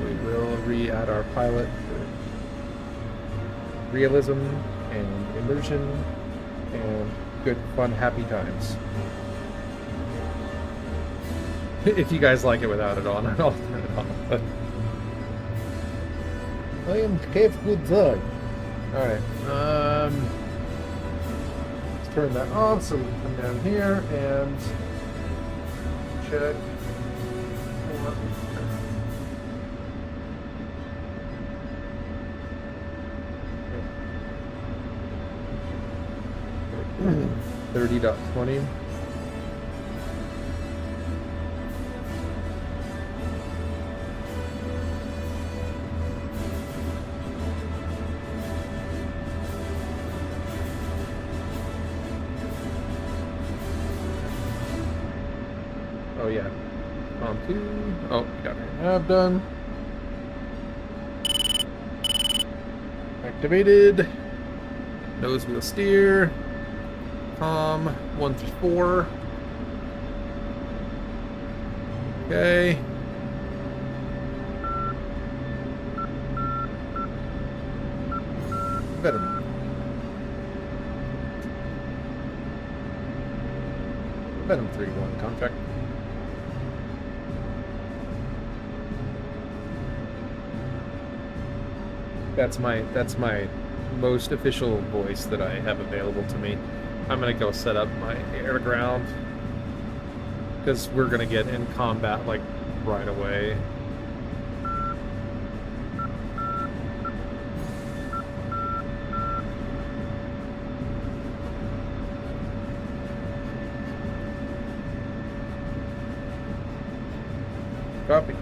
We will re-add our pilot for realism and immersion and good, fun, happy times. If you guys like it without it on, I'll turn it on. But I am Cave Good Dog. Alright. Let's turn that on so we can come down here and check. .30.20. Oh yeah, on 2. Oh, got our nav done. Activated. Nose wheel steer. Com 1 through 4. Okay. Venom. Venom 3-1 contract. That's my most official voice that I have available to me. I'm gonna go set up my air ground because we're gonna get in combat like right away. Copy.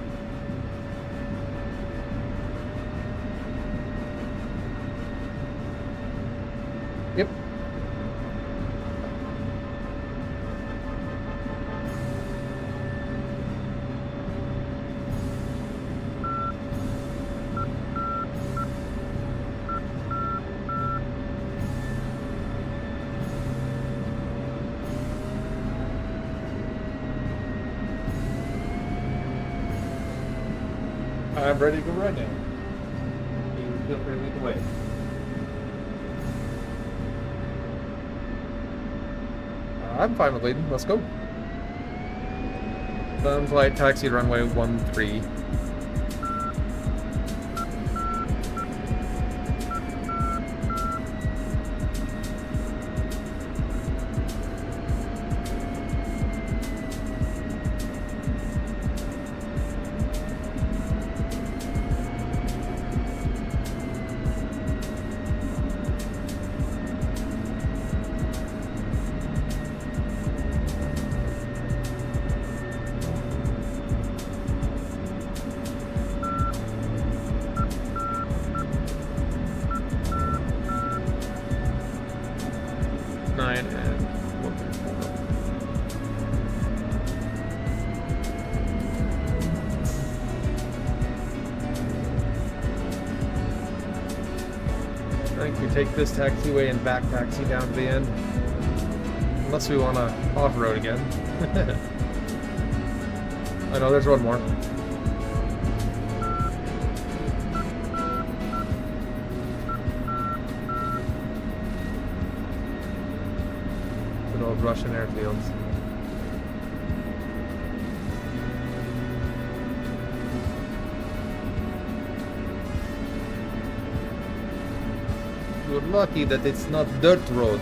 Yep. I'm ready to go right now. You feel free to lead the way. I'm fine with leading. Let's go. Sun flight taxi runway 13. I think we take this taxiway and back taxi down to the end. Unless we want to off-road again. I know there's one more. Good old Russian airfields. You're lucky that it's not dirt road.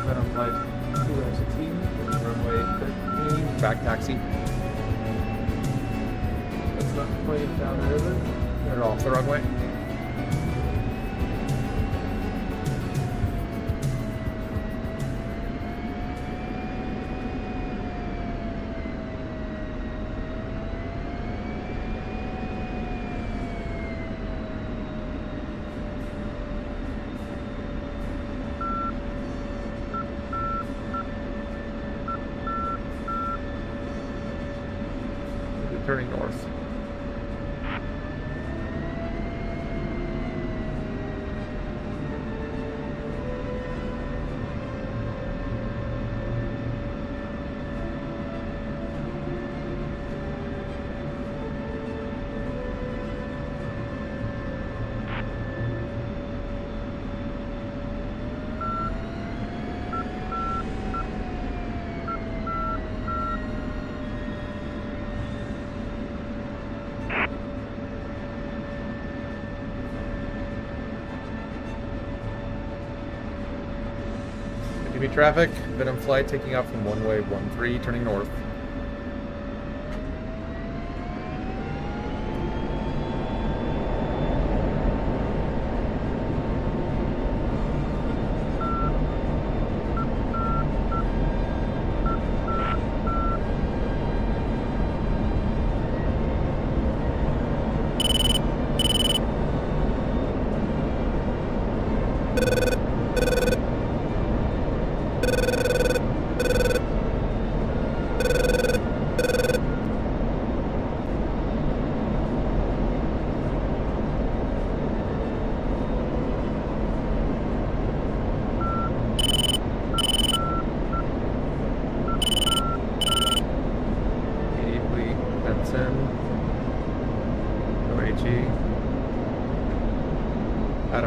Venom flight 216, runway 13, back taxi. That's not quite down there, is it? They're off the runway. Turning north. Enemy traffic, Venom flight taking off from runway 13, turning north.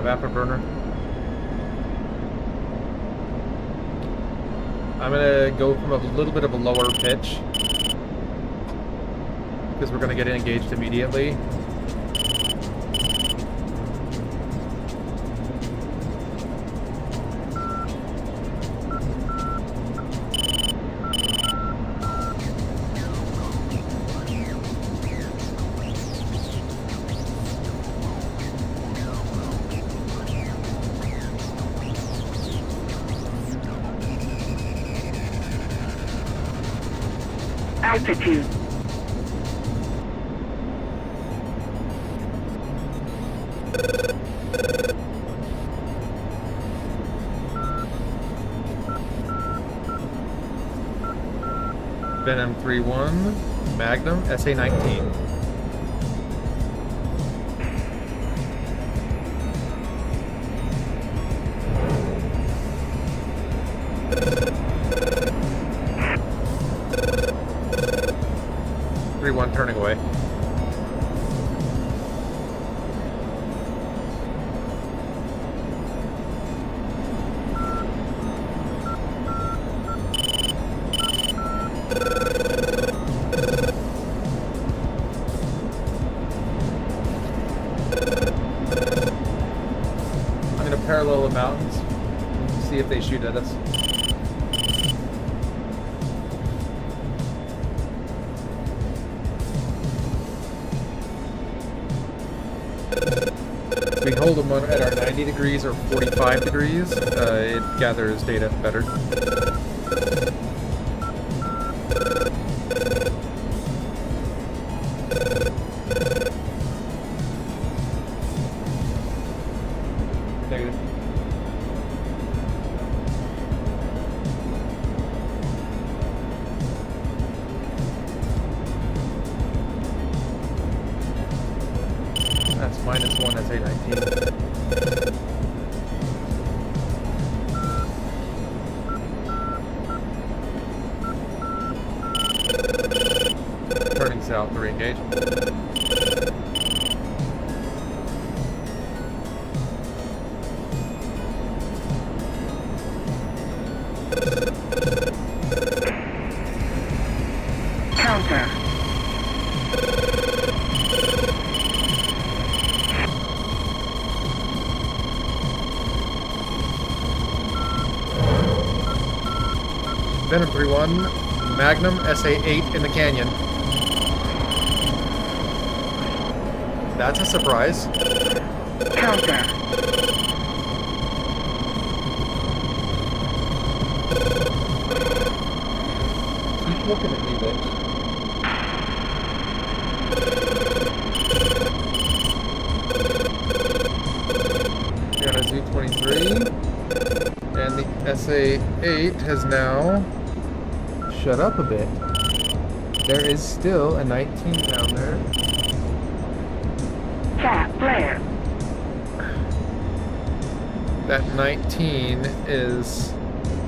afterburner. I'm gonna go from a little bit of a lower pitch because we're gonna get engaged immediately. Altitude. Venom 3-1, Magnum, SA-19. Turning away. I'm going to parallel the mountains, see if they shoot at us. We hold them at our 90 degrees or 45 degrees, it gathers data better. Negative. That's -1 SA-19. Turning south to re-engage. Counter. Venom 3-1, Magnum, SA-8 in the canyon. That's a surprise. Counter. Keep looking at me, bitch. We got a Z-23, and the SA-8 has now shut up a bit. There is still a 19 down there. Cat flare. That 19 is...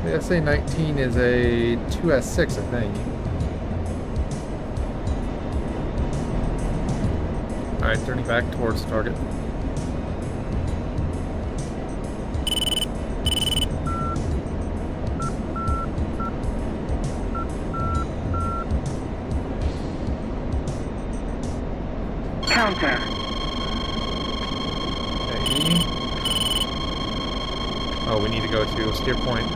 The SA-19 is a 2S6, I think. Alright, turning back towards the target. Counter. Okay. Oh, we need to go to steer point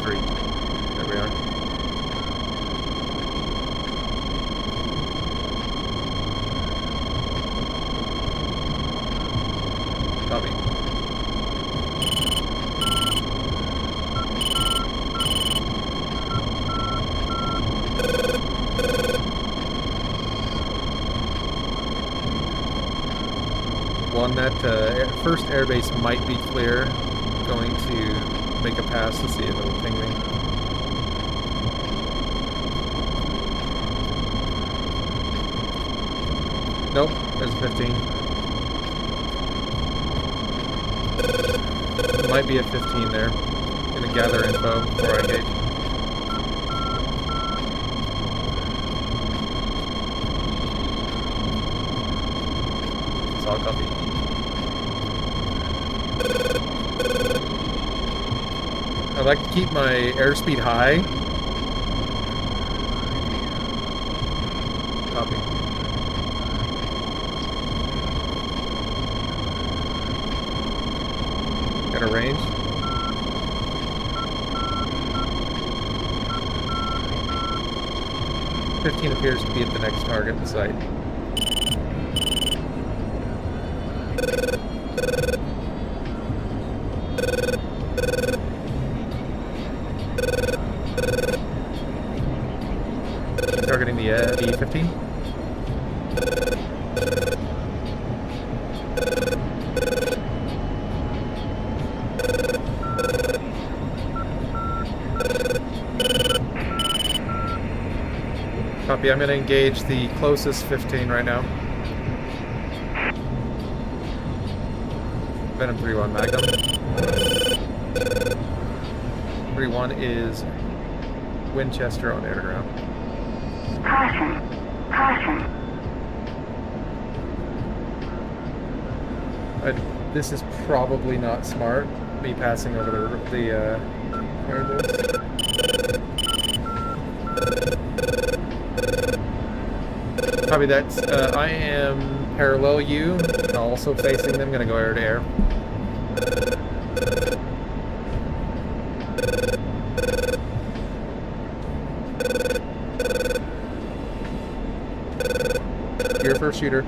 3. There we are. Copy. One that first airbase might be clear. Going to make a pass to see if it'll ping me. Nope, there's a 15. Might be a 15 there. Gonna gather info before I engage. Solid copy. like to keep my airspeed high. Copy. Got a range. $15 appears to be at the next target in sight. Targeting the 15. Copy, I'm going to engage the closest 15 right now. Venom 3-1 Magnum. 3-1 is Winchester on air to ground. Caution. Caution. This is probably not smart, me passing over the air boost. Copy that. I am parallel you, also facing them. Gonna go air to air. Your first shooter.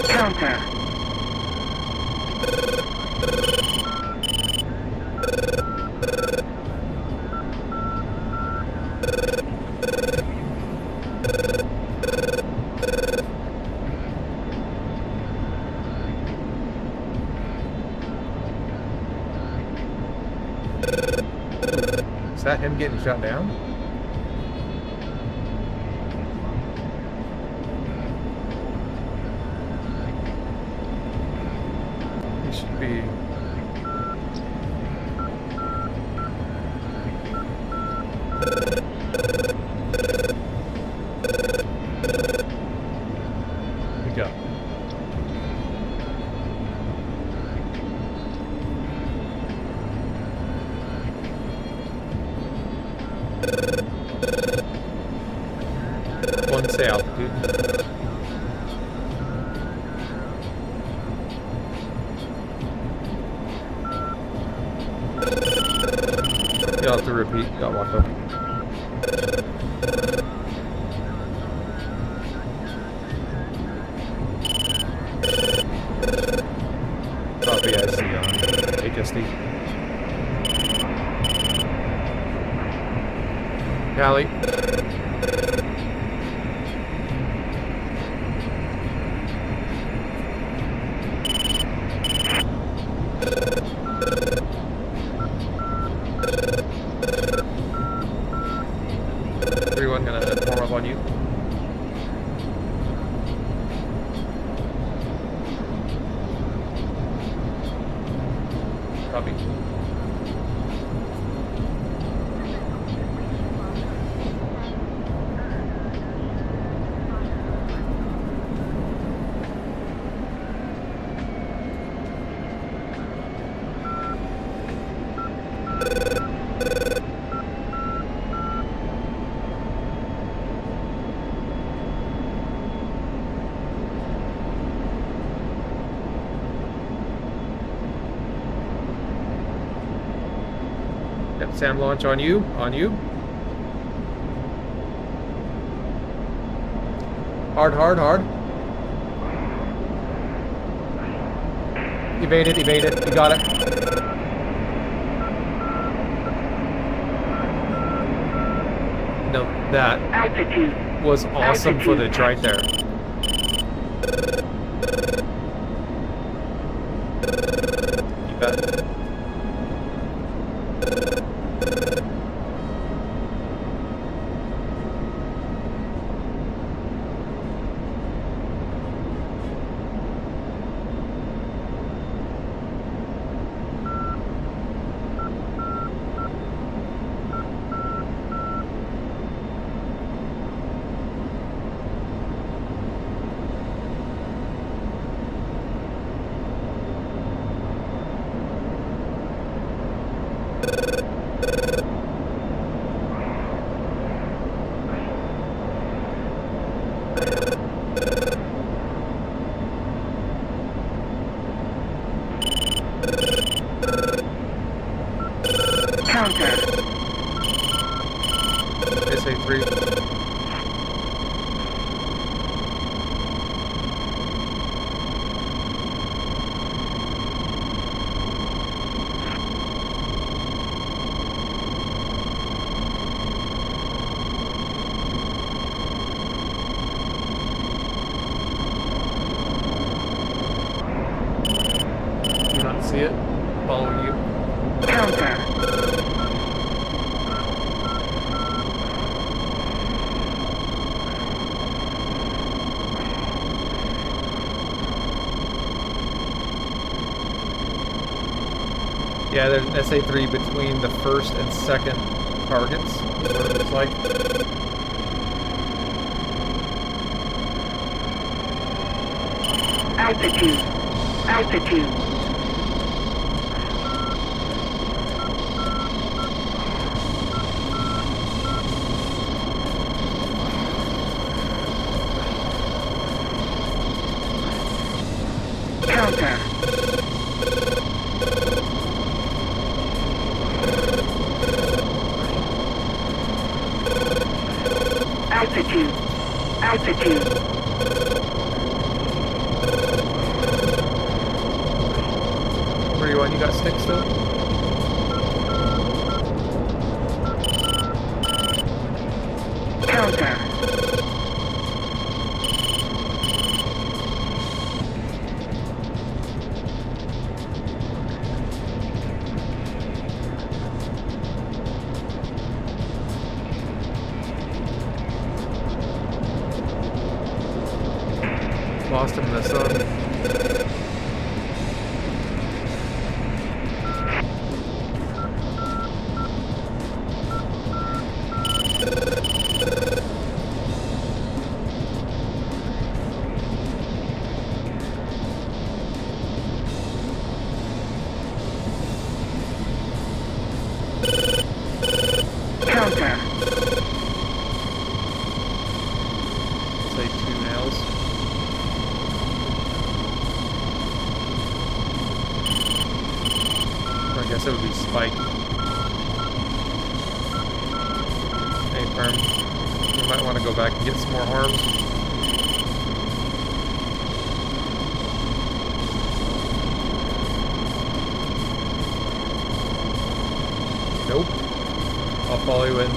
Counter. Is that him getting shot down? He should be... We go. Say altitude. You'll have to repeat. Got walked up. Copy, I see on HSD. Cali. Everyone gonna form up on you. Copy. Yep, SAM launch on you, Hard, hard, hard. Evade it, you got it. No, that Altitude. was awesome Altitude. footage right there. You bet. Counter. SA3. Do not see it. Following you. Counter. Yeah, there's an SA3 between the first and second targets, is what it looks like. Altitude. Altitude. Counter. Altitude. Altitude. Where are you on? You got sticks still? Counter. Lost him in the sun. Counter. Say 2 nails. Or I guess it would be Spike. Hey, Firm. You might want to go back and get some more harms. Nope. I'll follow you in.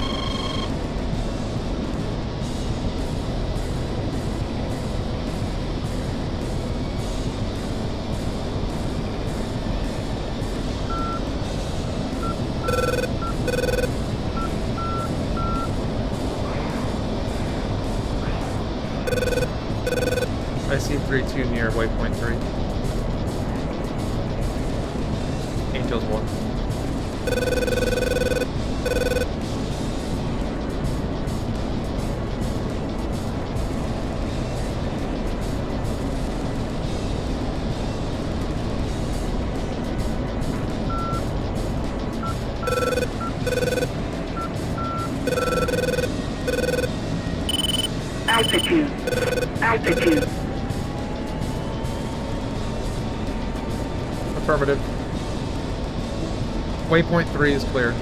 I see 3-2 near waypoint 3. Angels 1. Altitude. Altitude. Affirmative. Waypoint 3 is clear.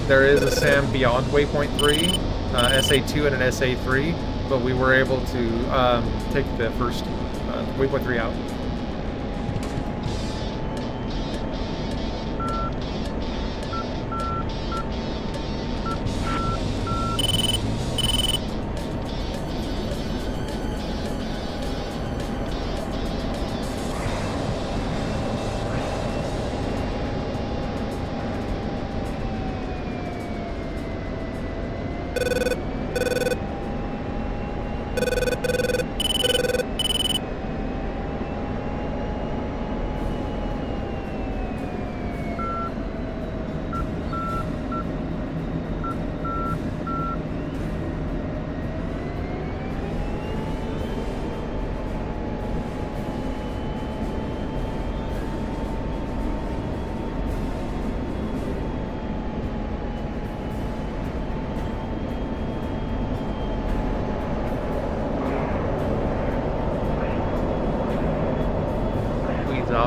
There is a SAM beyond waypoint 3, SA2 and an SA3, but we were able to take the first waypoint 3 out.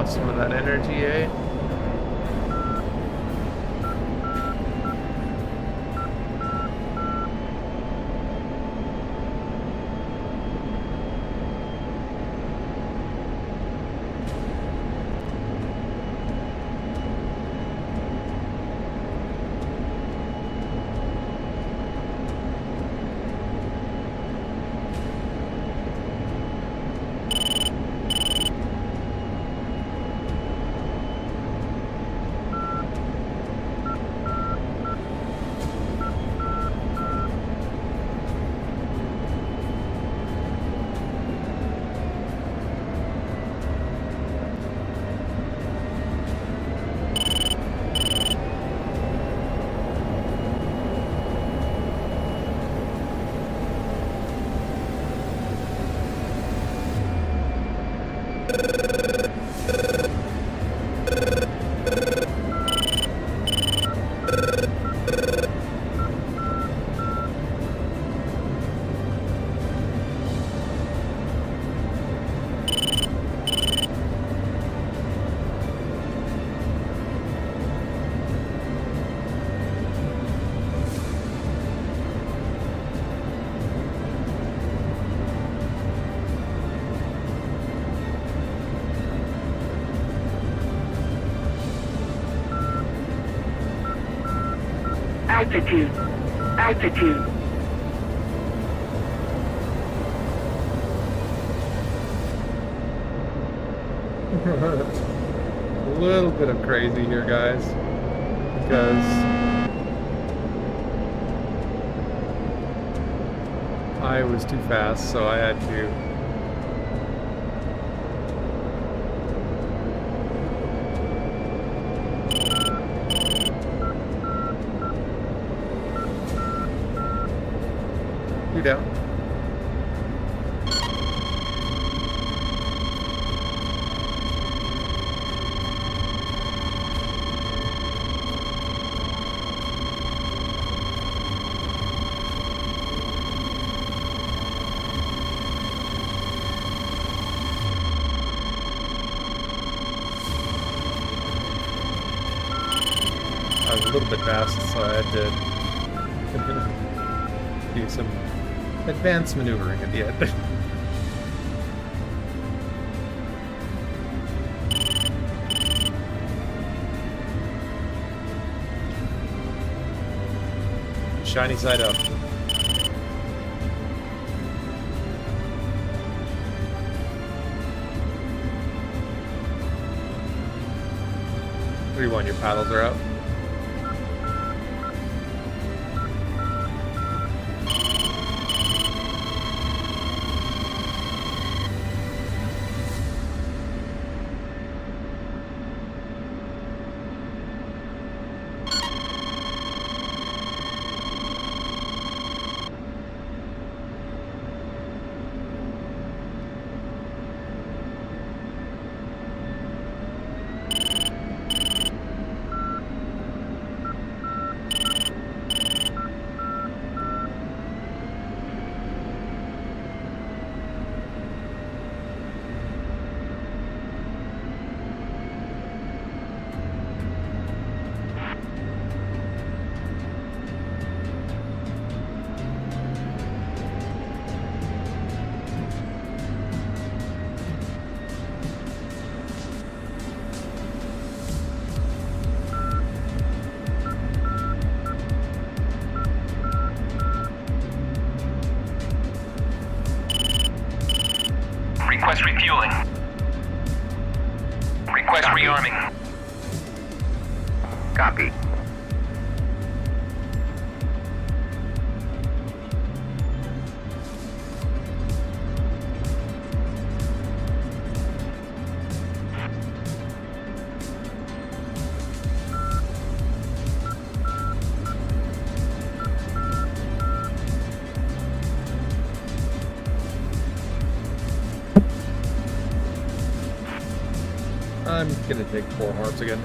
some of that energy, eh? Altitude. Altitude. A little bit of crazy here, guys, because I was too fast, so I had to you down. I was a little bit fast, so I had to do some advanced maneuvering at the end. Shiny side up. Three, 1, your paddles are out. Request refueling. Request rearming. Copy. I'm gonna take 4 hearts again.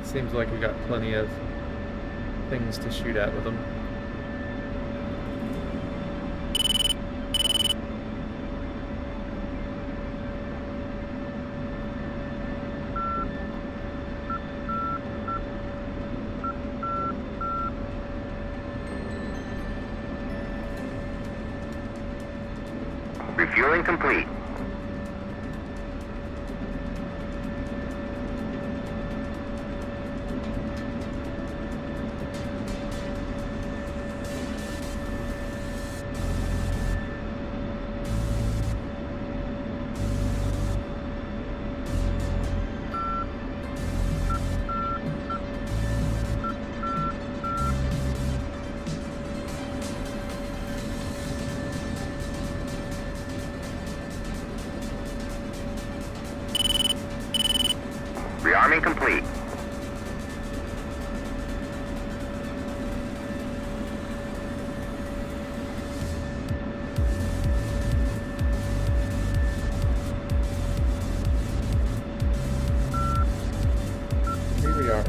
Seems like we got plenty of things to shoot at with them. Refueling complete. Rearming complete. Here we are.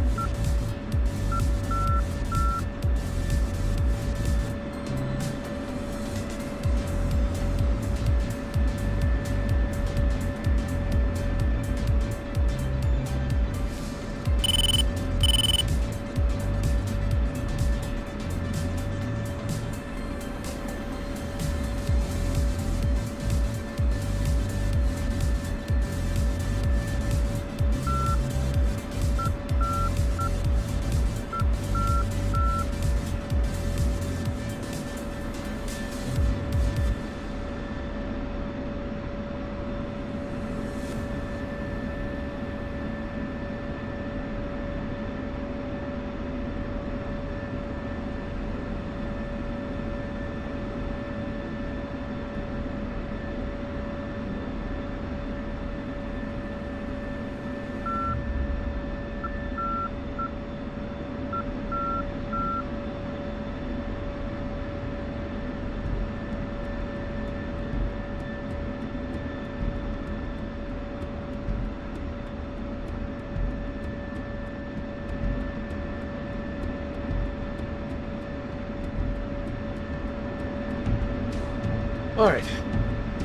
All right.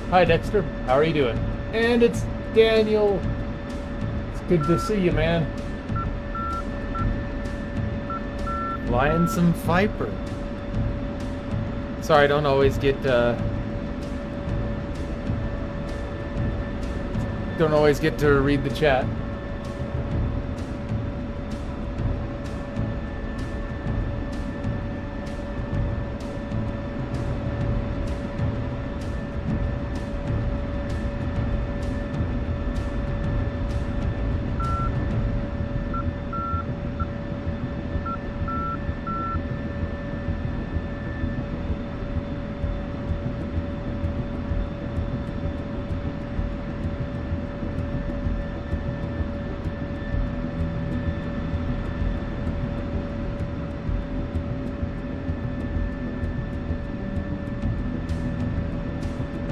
Hi, Dexter. How are you doing? And it's Daniel. It's good to see you, man. Flying some Viper. Sorry, I don't always get to read the chat.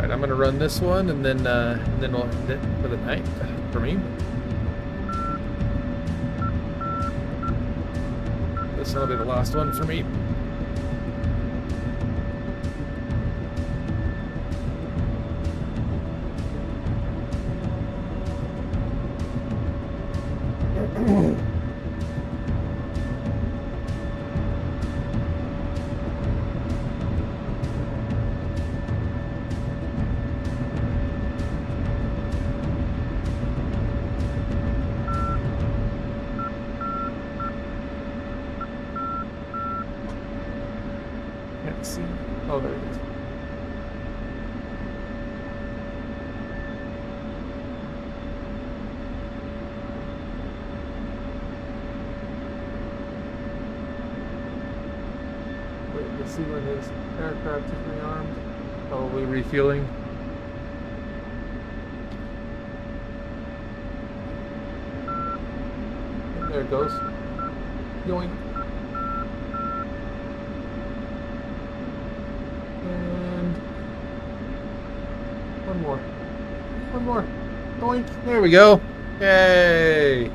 I'm gonna run this one, and then we'll end it for the night for me. This will be the last one for me. Can't see. Oh, there it is. Wait to see when his aircraft is rearmed. Probably refueling. And there it goes. Yoink. And one more. One more. Doink. There we go. Yay.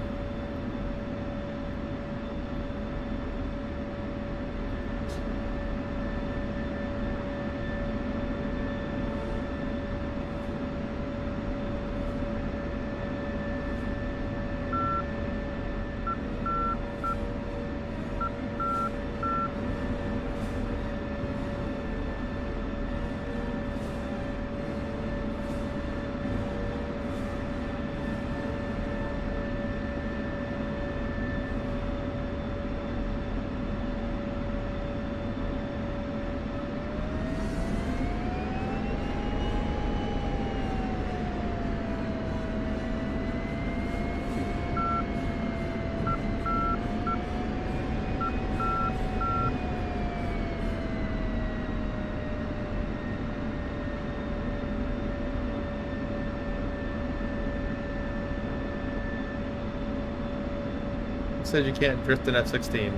said you can't drift an F-16.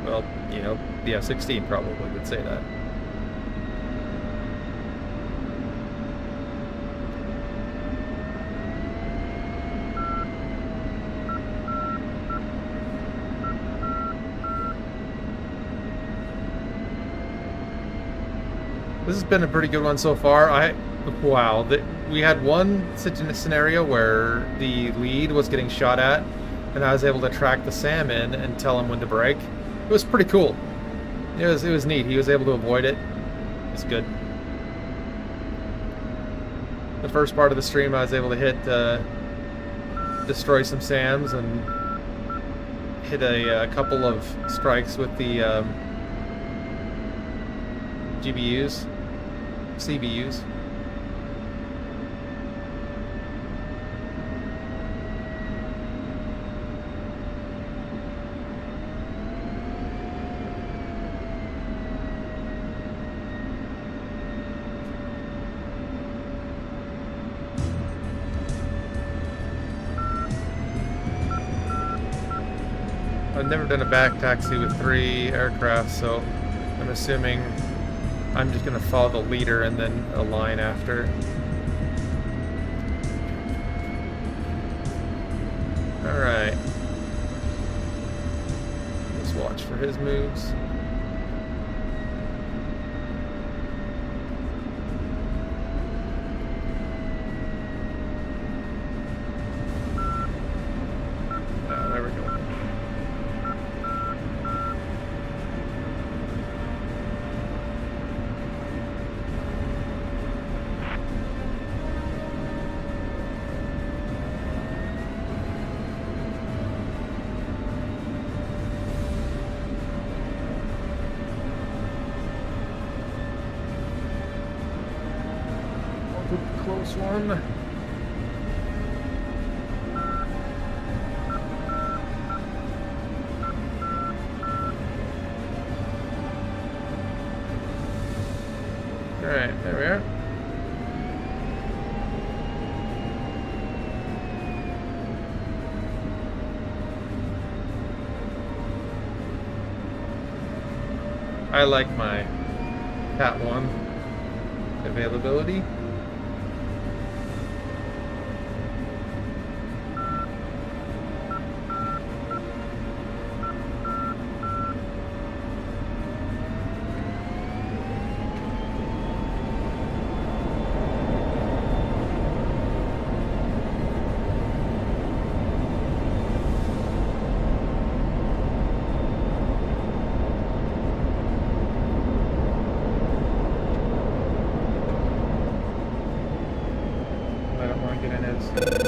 Well, you know, the F-16 probably would say that. This has been a pretty good one so far. Wow, we had one scenario where the lead was getting shot at, and I was able to track the SAM in and tell him when to brake. It was pretty cool. It was neat. He was able to avoid it. It's good. The first part of the stream, I was able to hit, destroy some SAMs and hit a couple of strikes with the GBUs, CBUs. I've never done a back taxi with 3 aircraft, so I'm assuming I'm just going to follow the leader and then a line after. Alright. Just watch for his moves. There we go. Close one. Alright, there we are. I like my Cat 1 availability.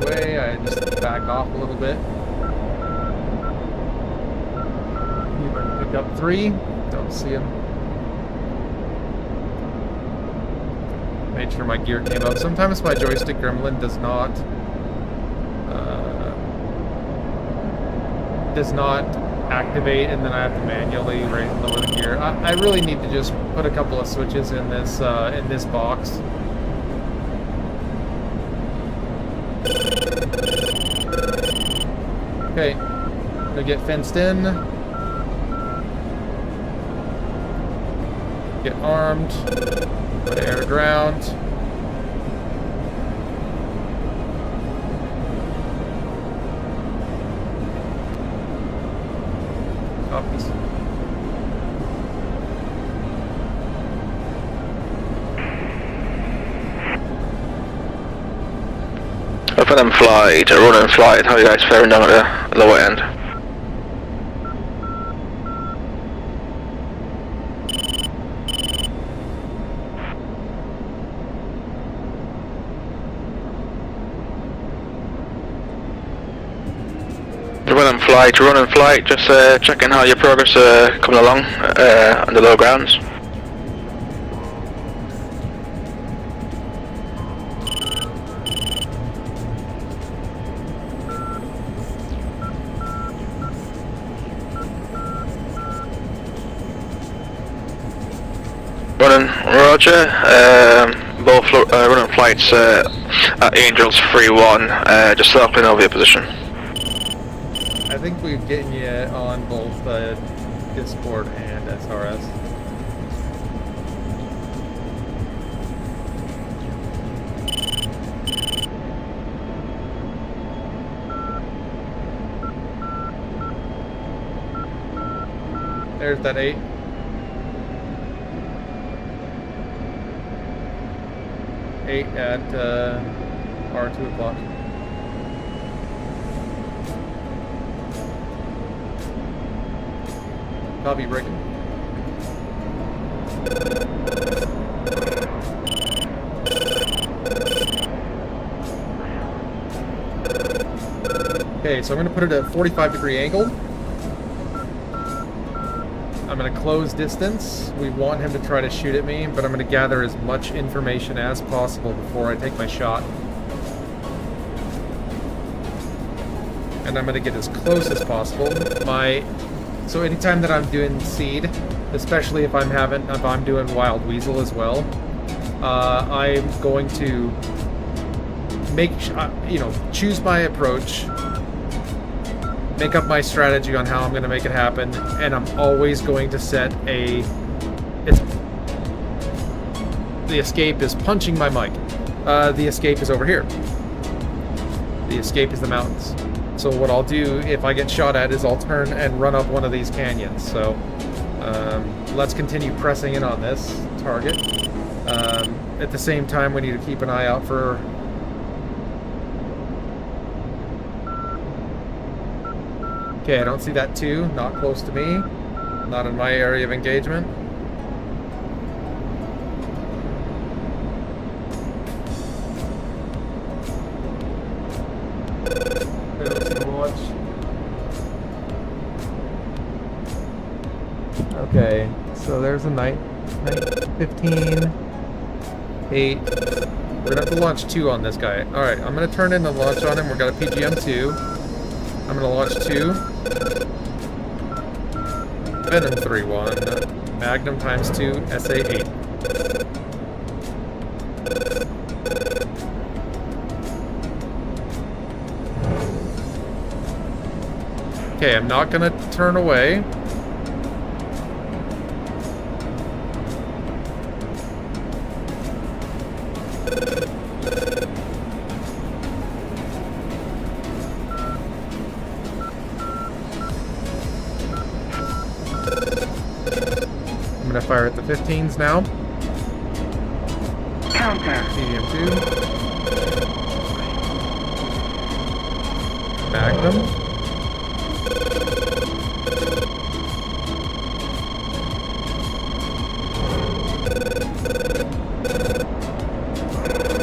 Way, I just back off a little bit. Pick up 3. Don't see him. Made sure my gear came up. Sometimes my joystick gremlin does not activate, and then I have to manually raise and lower the gear. I really need to just put a couple of switches in this box. Okay, gonna get fenced in. Get armed. Put air to ground. Copies. Open and flight, run and flight, how are you guys faring down at the lower end? Run and flight, just checking how your progress coming along on the low grounds. Running, roger. Both running flights at Angels 3-1, just circling over your position. I think we've getting you on both Discord and SRS. There's that 8. Eight at our 2 o'clock. Copy, breaking. Okay, so I'm going to put it at a 45-degree angle. I'm going to close distance. We want him to try to shoot at me, but I'm going to gather as much information as possible before I take my shot. And I'm going to get as close as possible. So anytime that I'm doing seed, especially if I'm doing wild weasel as well, I'm going to choose my approach, make up my strategy on how I'm going to make it happen, and I'm always going to set the escape is punching my mic. The escape is over here. The escape is the mountains. So what I'll do if I get shot at is I'll turn and run up one of these canyons. So let's continue pressing in on this target. At the same time, we need to keep an eye out for... Okay, I don't see that 2. Not close to me. Not in my area of engagement. Okay, so there's a night 15, 8. We're gonna have to launch 2 on this guy. Alright, I'm gonna turn in the launch on him. We've got a PGM-2. I'm gonna launch 2. Venom 3-1. Magnum times 2, SA-8. Okay, I'm not gonna turn away. I'm gonna fire at the 15s now. Counter. Medium 2. Magnum.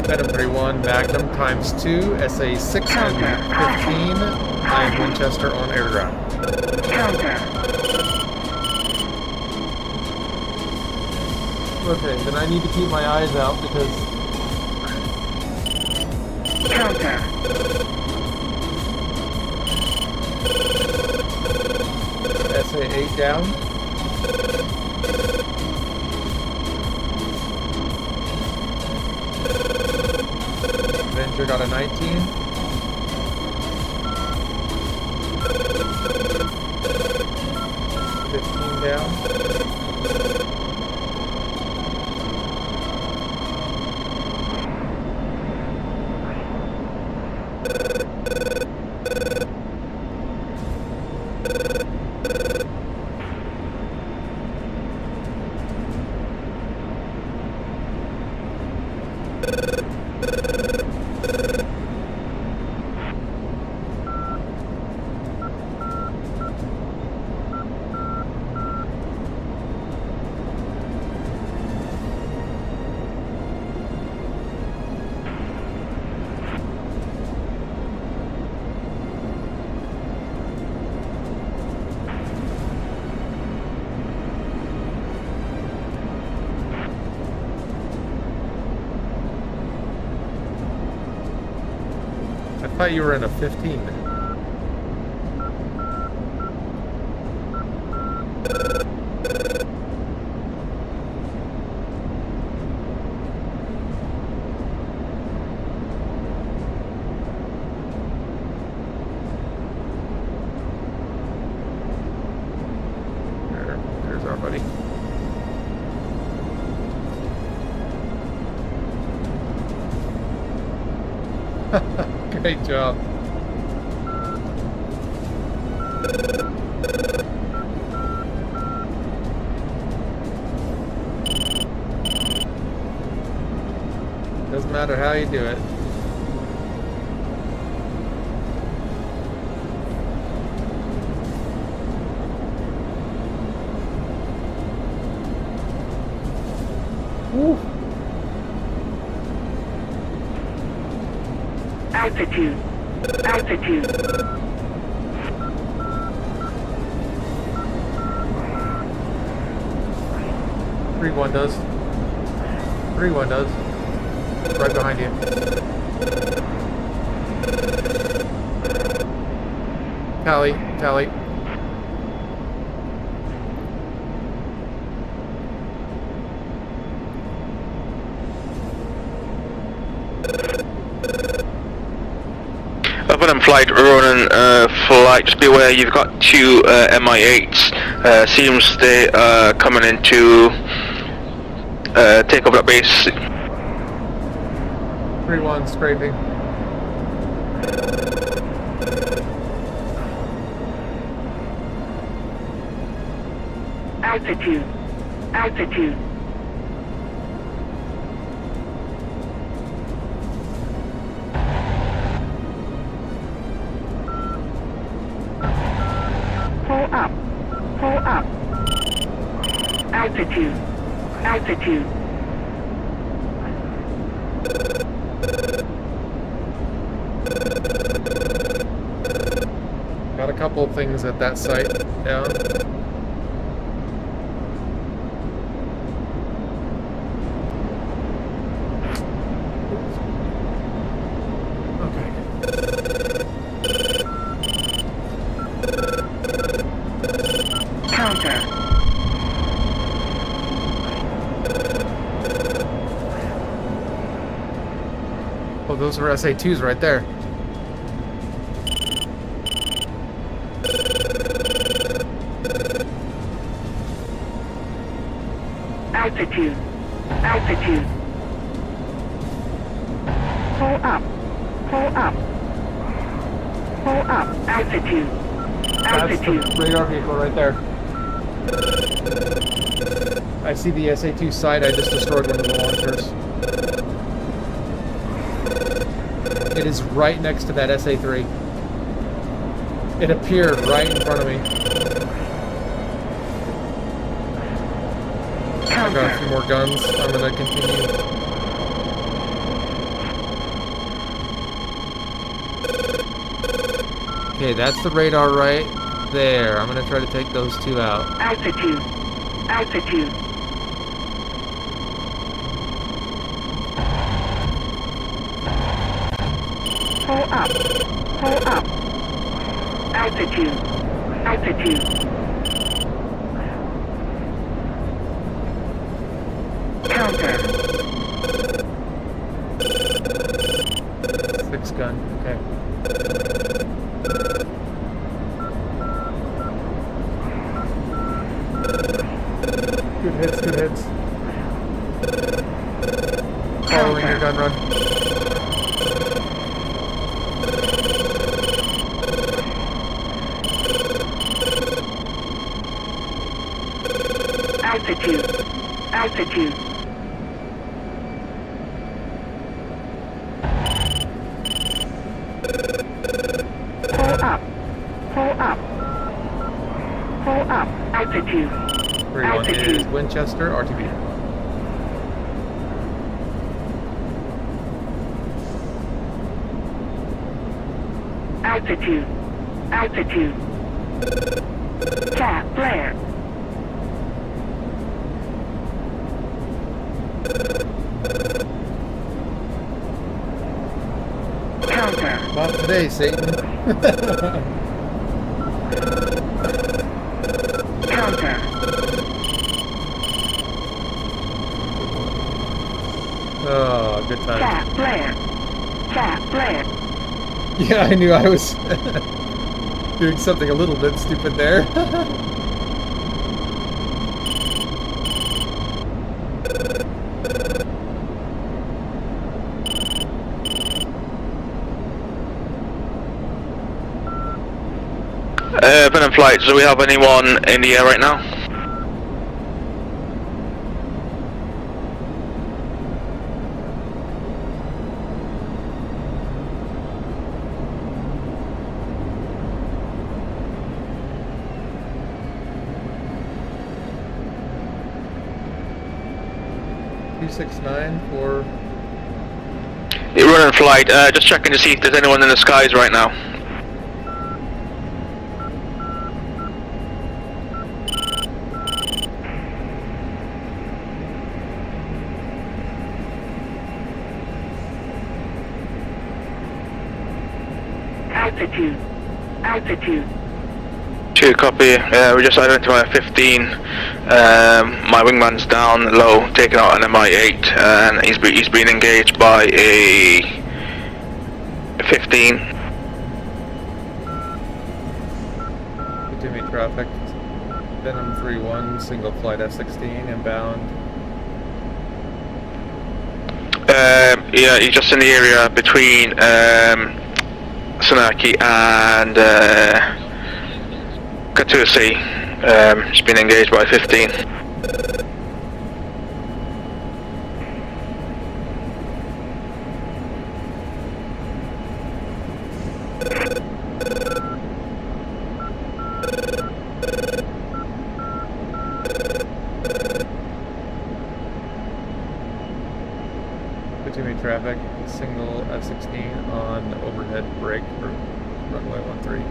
Venom 3-1, Magnum times 2, SA-6 and 15. I am Winchester on air ground. Counter. Okay, then I need to keep my eyes out because... Counter. SA-8 down. Avenger got a 19. Down. I thought you were in a 15. Great job. Doesn't matter how you do it. Woo. Altitude. Altitude. 3-1 does. 3-1 does. Right behind you. Tally, tally. Up and flight, Ronan, flight, just be aware you've got two MI8s. Seems they are coming in to take over that base. 3-1 scraping. Altitude. Altitude. Pull up. Pull up. Altitude. Altitude. Got a couple things at that site down. Counter. Oh, those are SA2s right there. Altitude. Altitude. Pull up. Pull up. Pull up. Altitude. That's Altitude. the radar vehicle right there. I see the SA2 site. I just destroyed one of the launchers. It is right next to that SA3. It appeared right in front of me. I got a few more guns. I'm gonna continue. Okay, that's the radar right there. I'm gonna try to take those two out. Altitude. Altitude. Pull up. Pull up. Altitude. Altitude. Counter. 6-gun. Okay. Good hits, good hits. Following your gun run. Altitude. Altitude. Pull up. Pull up. Pull up. Altitude. 3-1 is Winchester, RTB. Altitude. Altitude. Cat flare. Counter. Not today, Satan. Counter. Oh, good time. Cat flare. Cat flare. Yeah, I knew I was doing something a little bit stupid there. flight, do we have anyone in the air right now? $269 for... You're running flight, just checking to see if there's anyone in the skies right now. Altitude. Altitude. 2 copy, we just identified 15, my wingman's down low, taking out an MI8, and he's been engaged by a 15. Continue traffic. Venom 3-1, single flight F-16, inbound. Yeah, he's just in the area between Sanaki and Katusi. He's been engaged by 15. Continue traffic. Single F-16 on overhead brake for runway 13.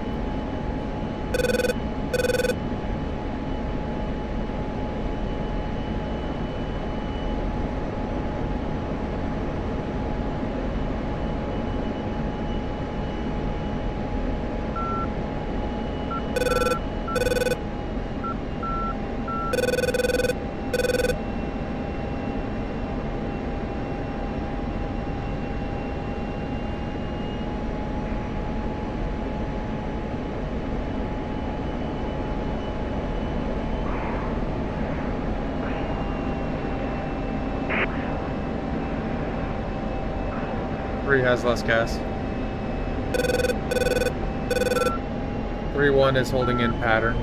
Has less gas. 3-1 is holding in pattern.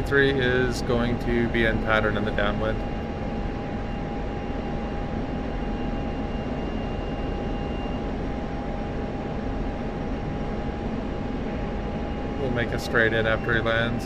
Three is going to be in pattern in the downwind. Make a straight in after he lands.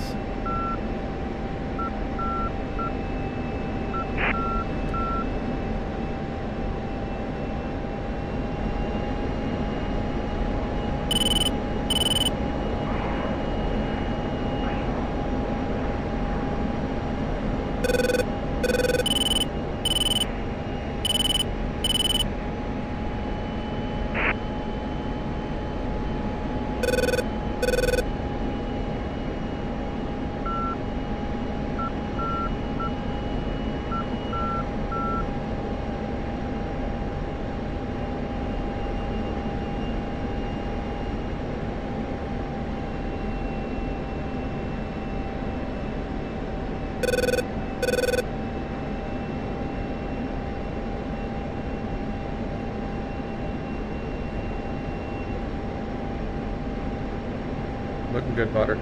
Looking good, Potter.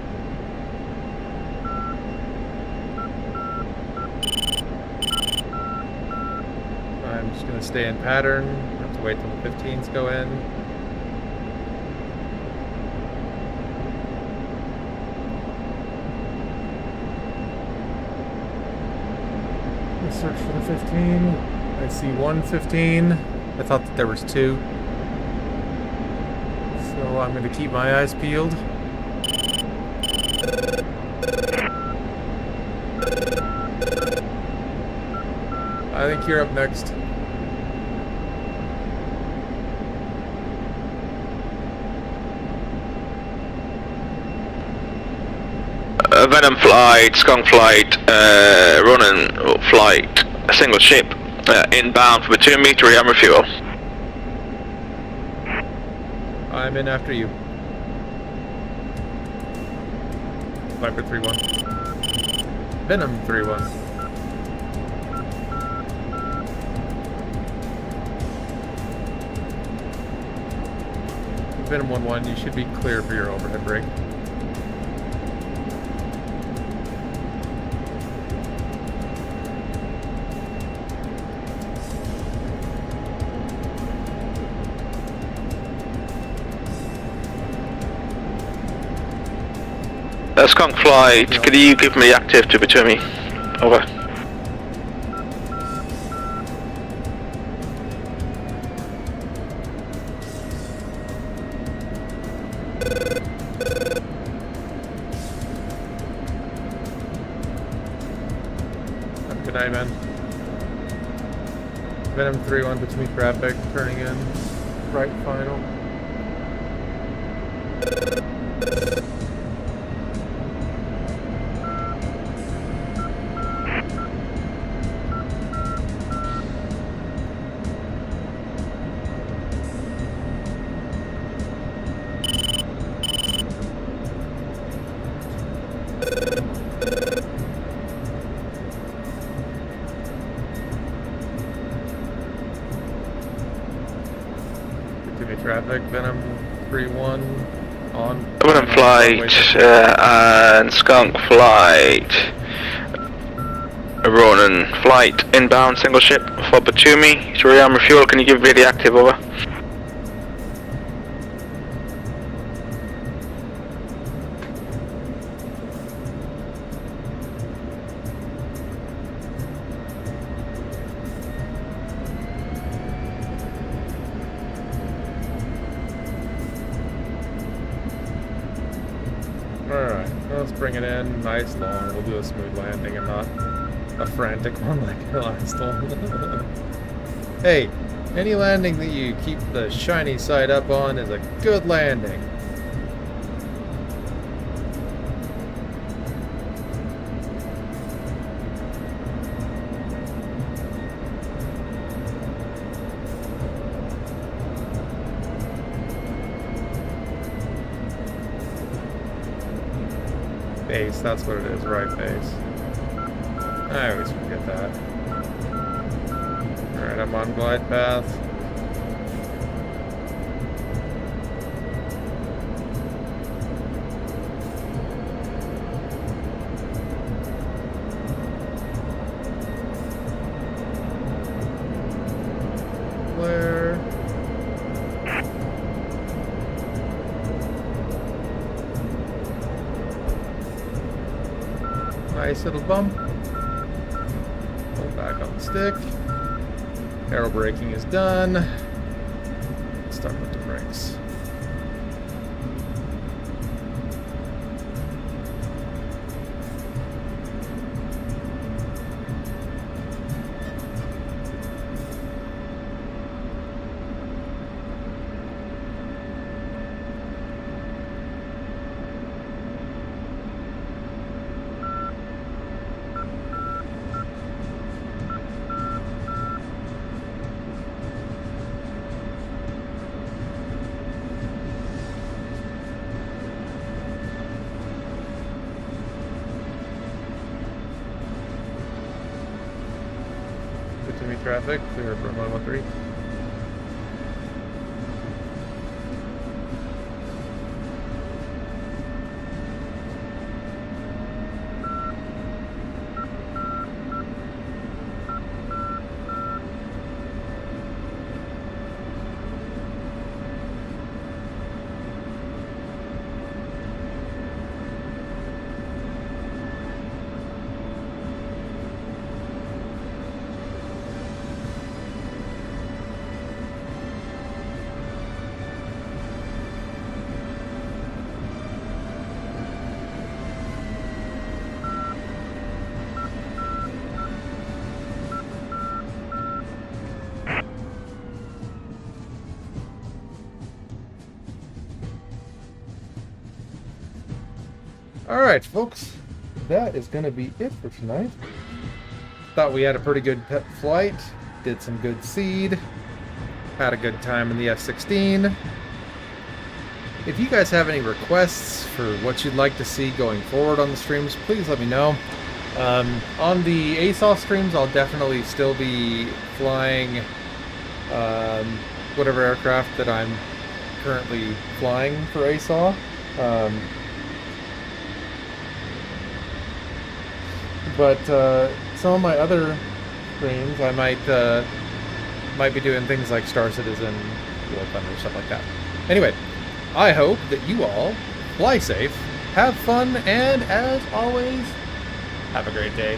I'm just going to stay in pattern. Have to wait till the 15s go in. Let's search for the 15. I see 115. I thought that there was 2. So I'm going to keep my eyes peeled. I think you're up next. Venom flight, skunk flight, running flight, a single ship, inbound for 2 meter hammer fuel. I'm in after you. Viper 3-1. Venom 3-1. Venom 1-1, you should be clear for your overhead brake. Skunk Flight, could you give me the active to between me? Over. Good night, man. Venom 3-1 between traffic, turning in right final. Traffic, Venom 3-1 on. Venom Flight and Skunk Flight. Ronan Flight inbound single ship for Batumi. To rearm refuel, can you give me the active? Over. Alright, let's bring it in nice long. We'll do a smooth landing and not a frantic one like the last one. Hey, any landing that you keep the shiny side up on is a good landing. Base, that's what it is, right base. I always forget that. Alright, I'm on glide path. Flare. Nice little bump. Pull back on the stick. Aero braking is done. Start with the brakes. Good to meet traffic, clear for 113. Alright, folks, that is going to be it for tonight. Thought we had a pretty good flight, did some good seed, had a good time in the F-16. If you guys have any requests for what you'd like to see going forward on the streams, please let me know. On the ASAW streams, I'll definitely still be flying whatever aircraft that I'm currently flying for ASAW. But some of my other streams, I might be doing things like Star Citizen, Dual Thunder, stuff like that. Anyway, I hope that you all fly safe, have fun, and as always, have a great day.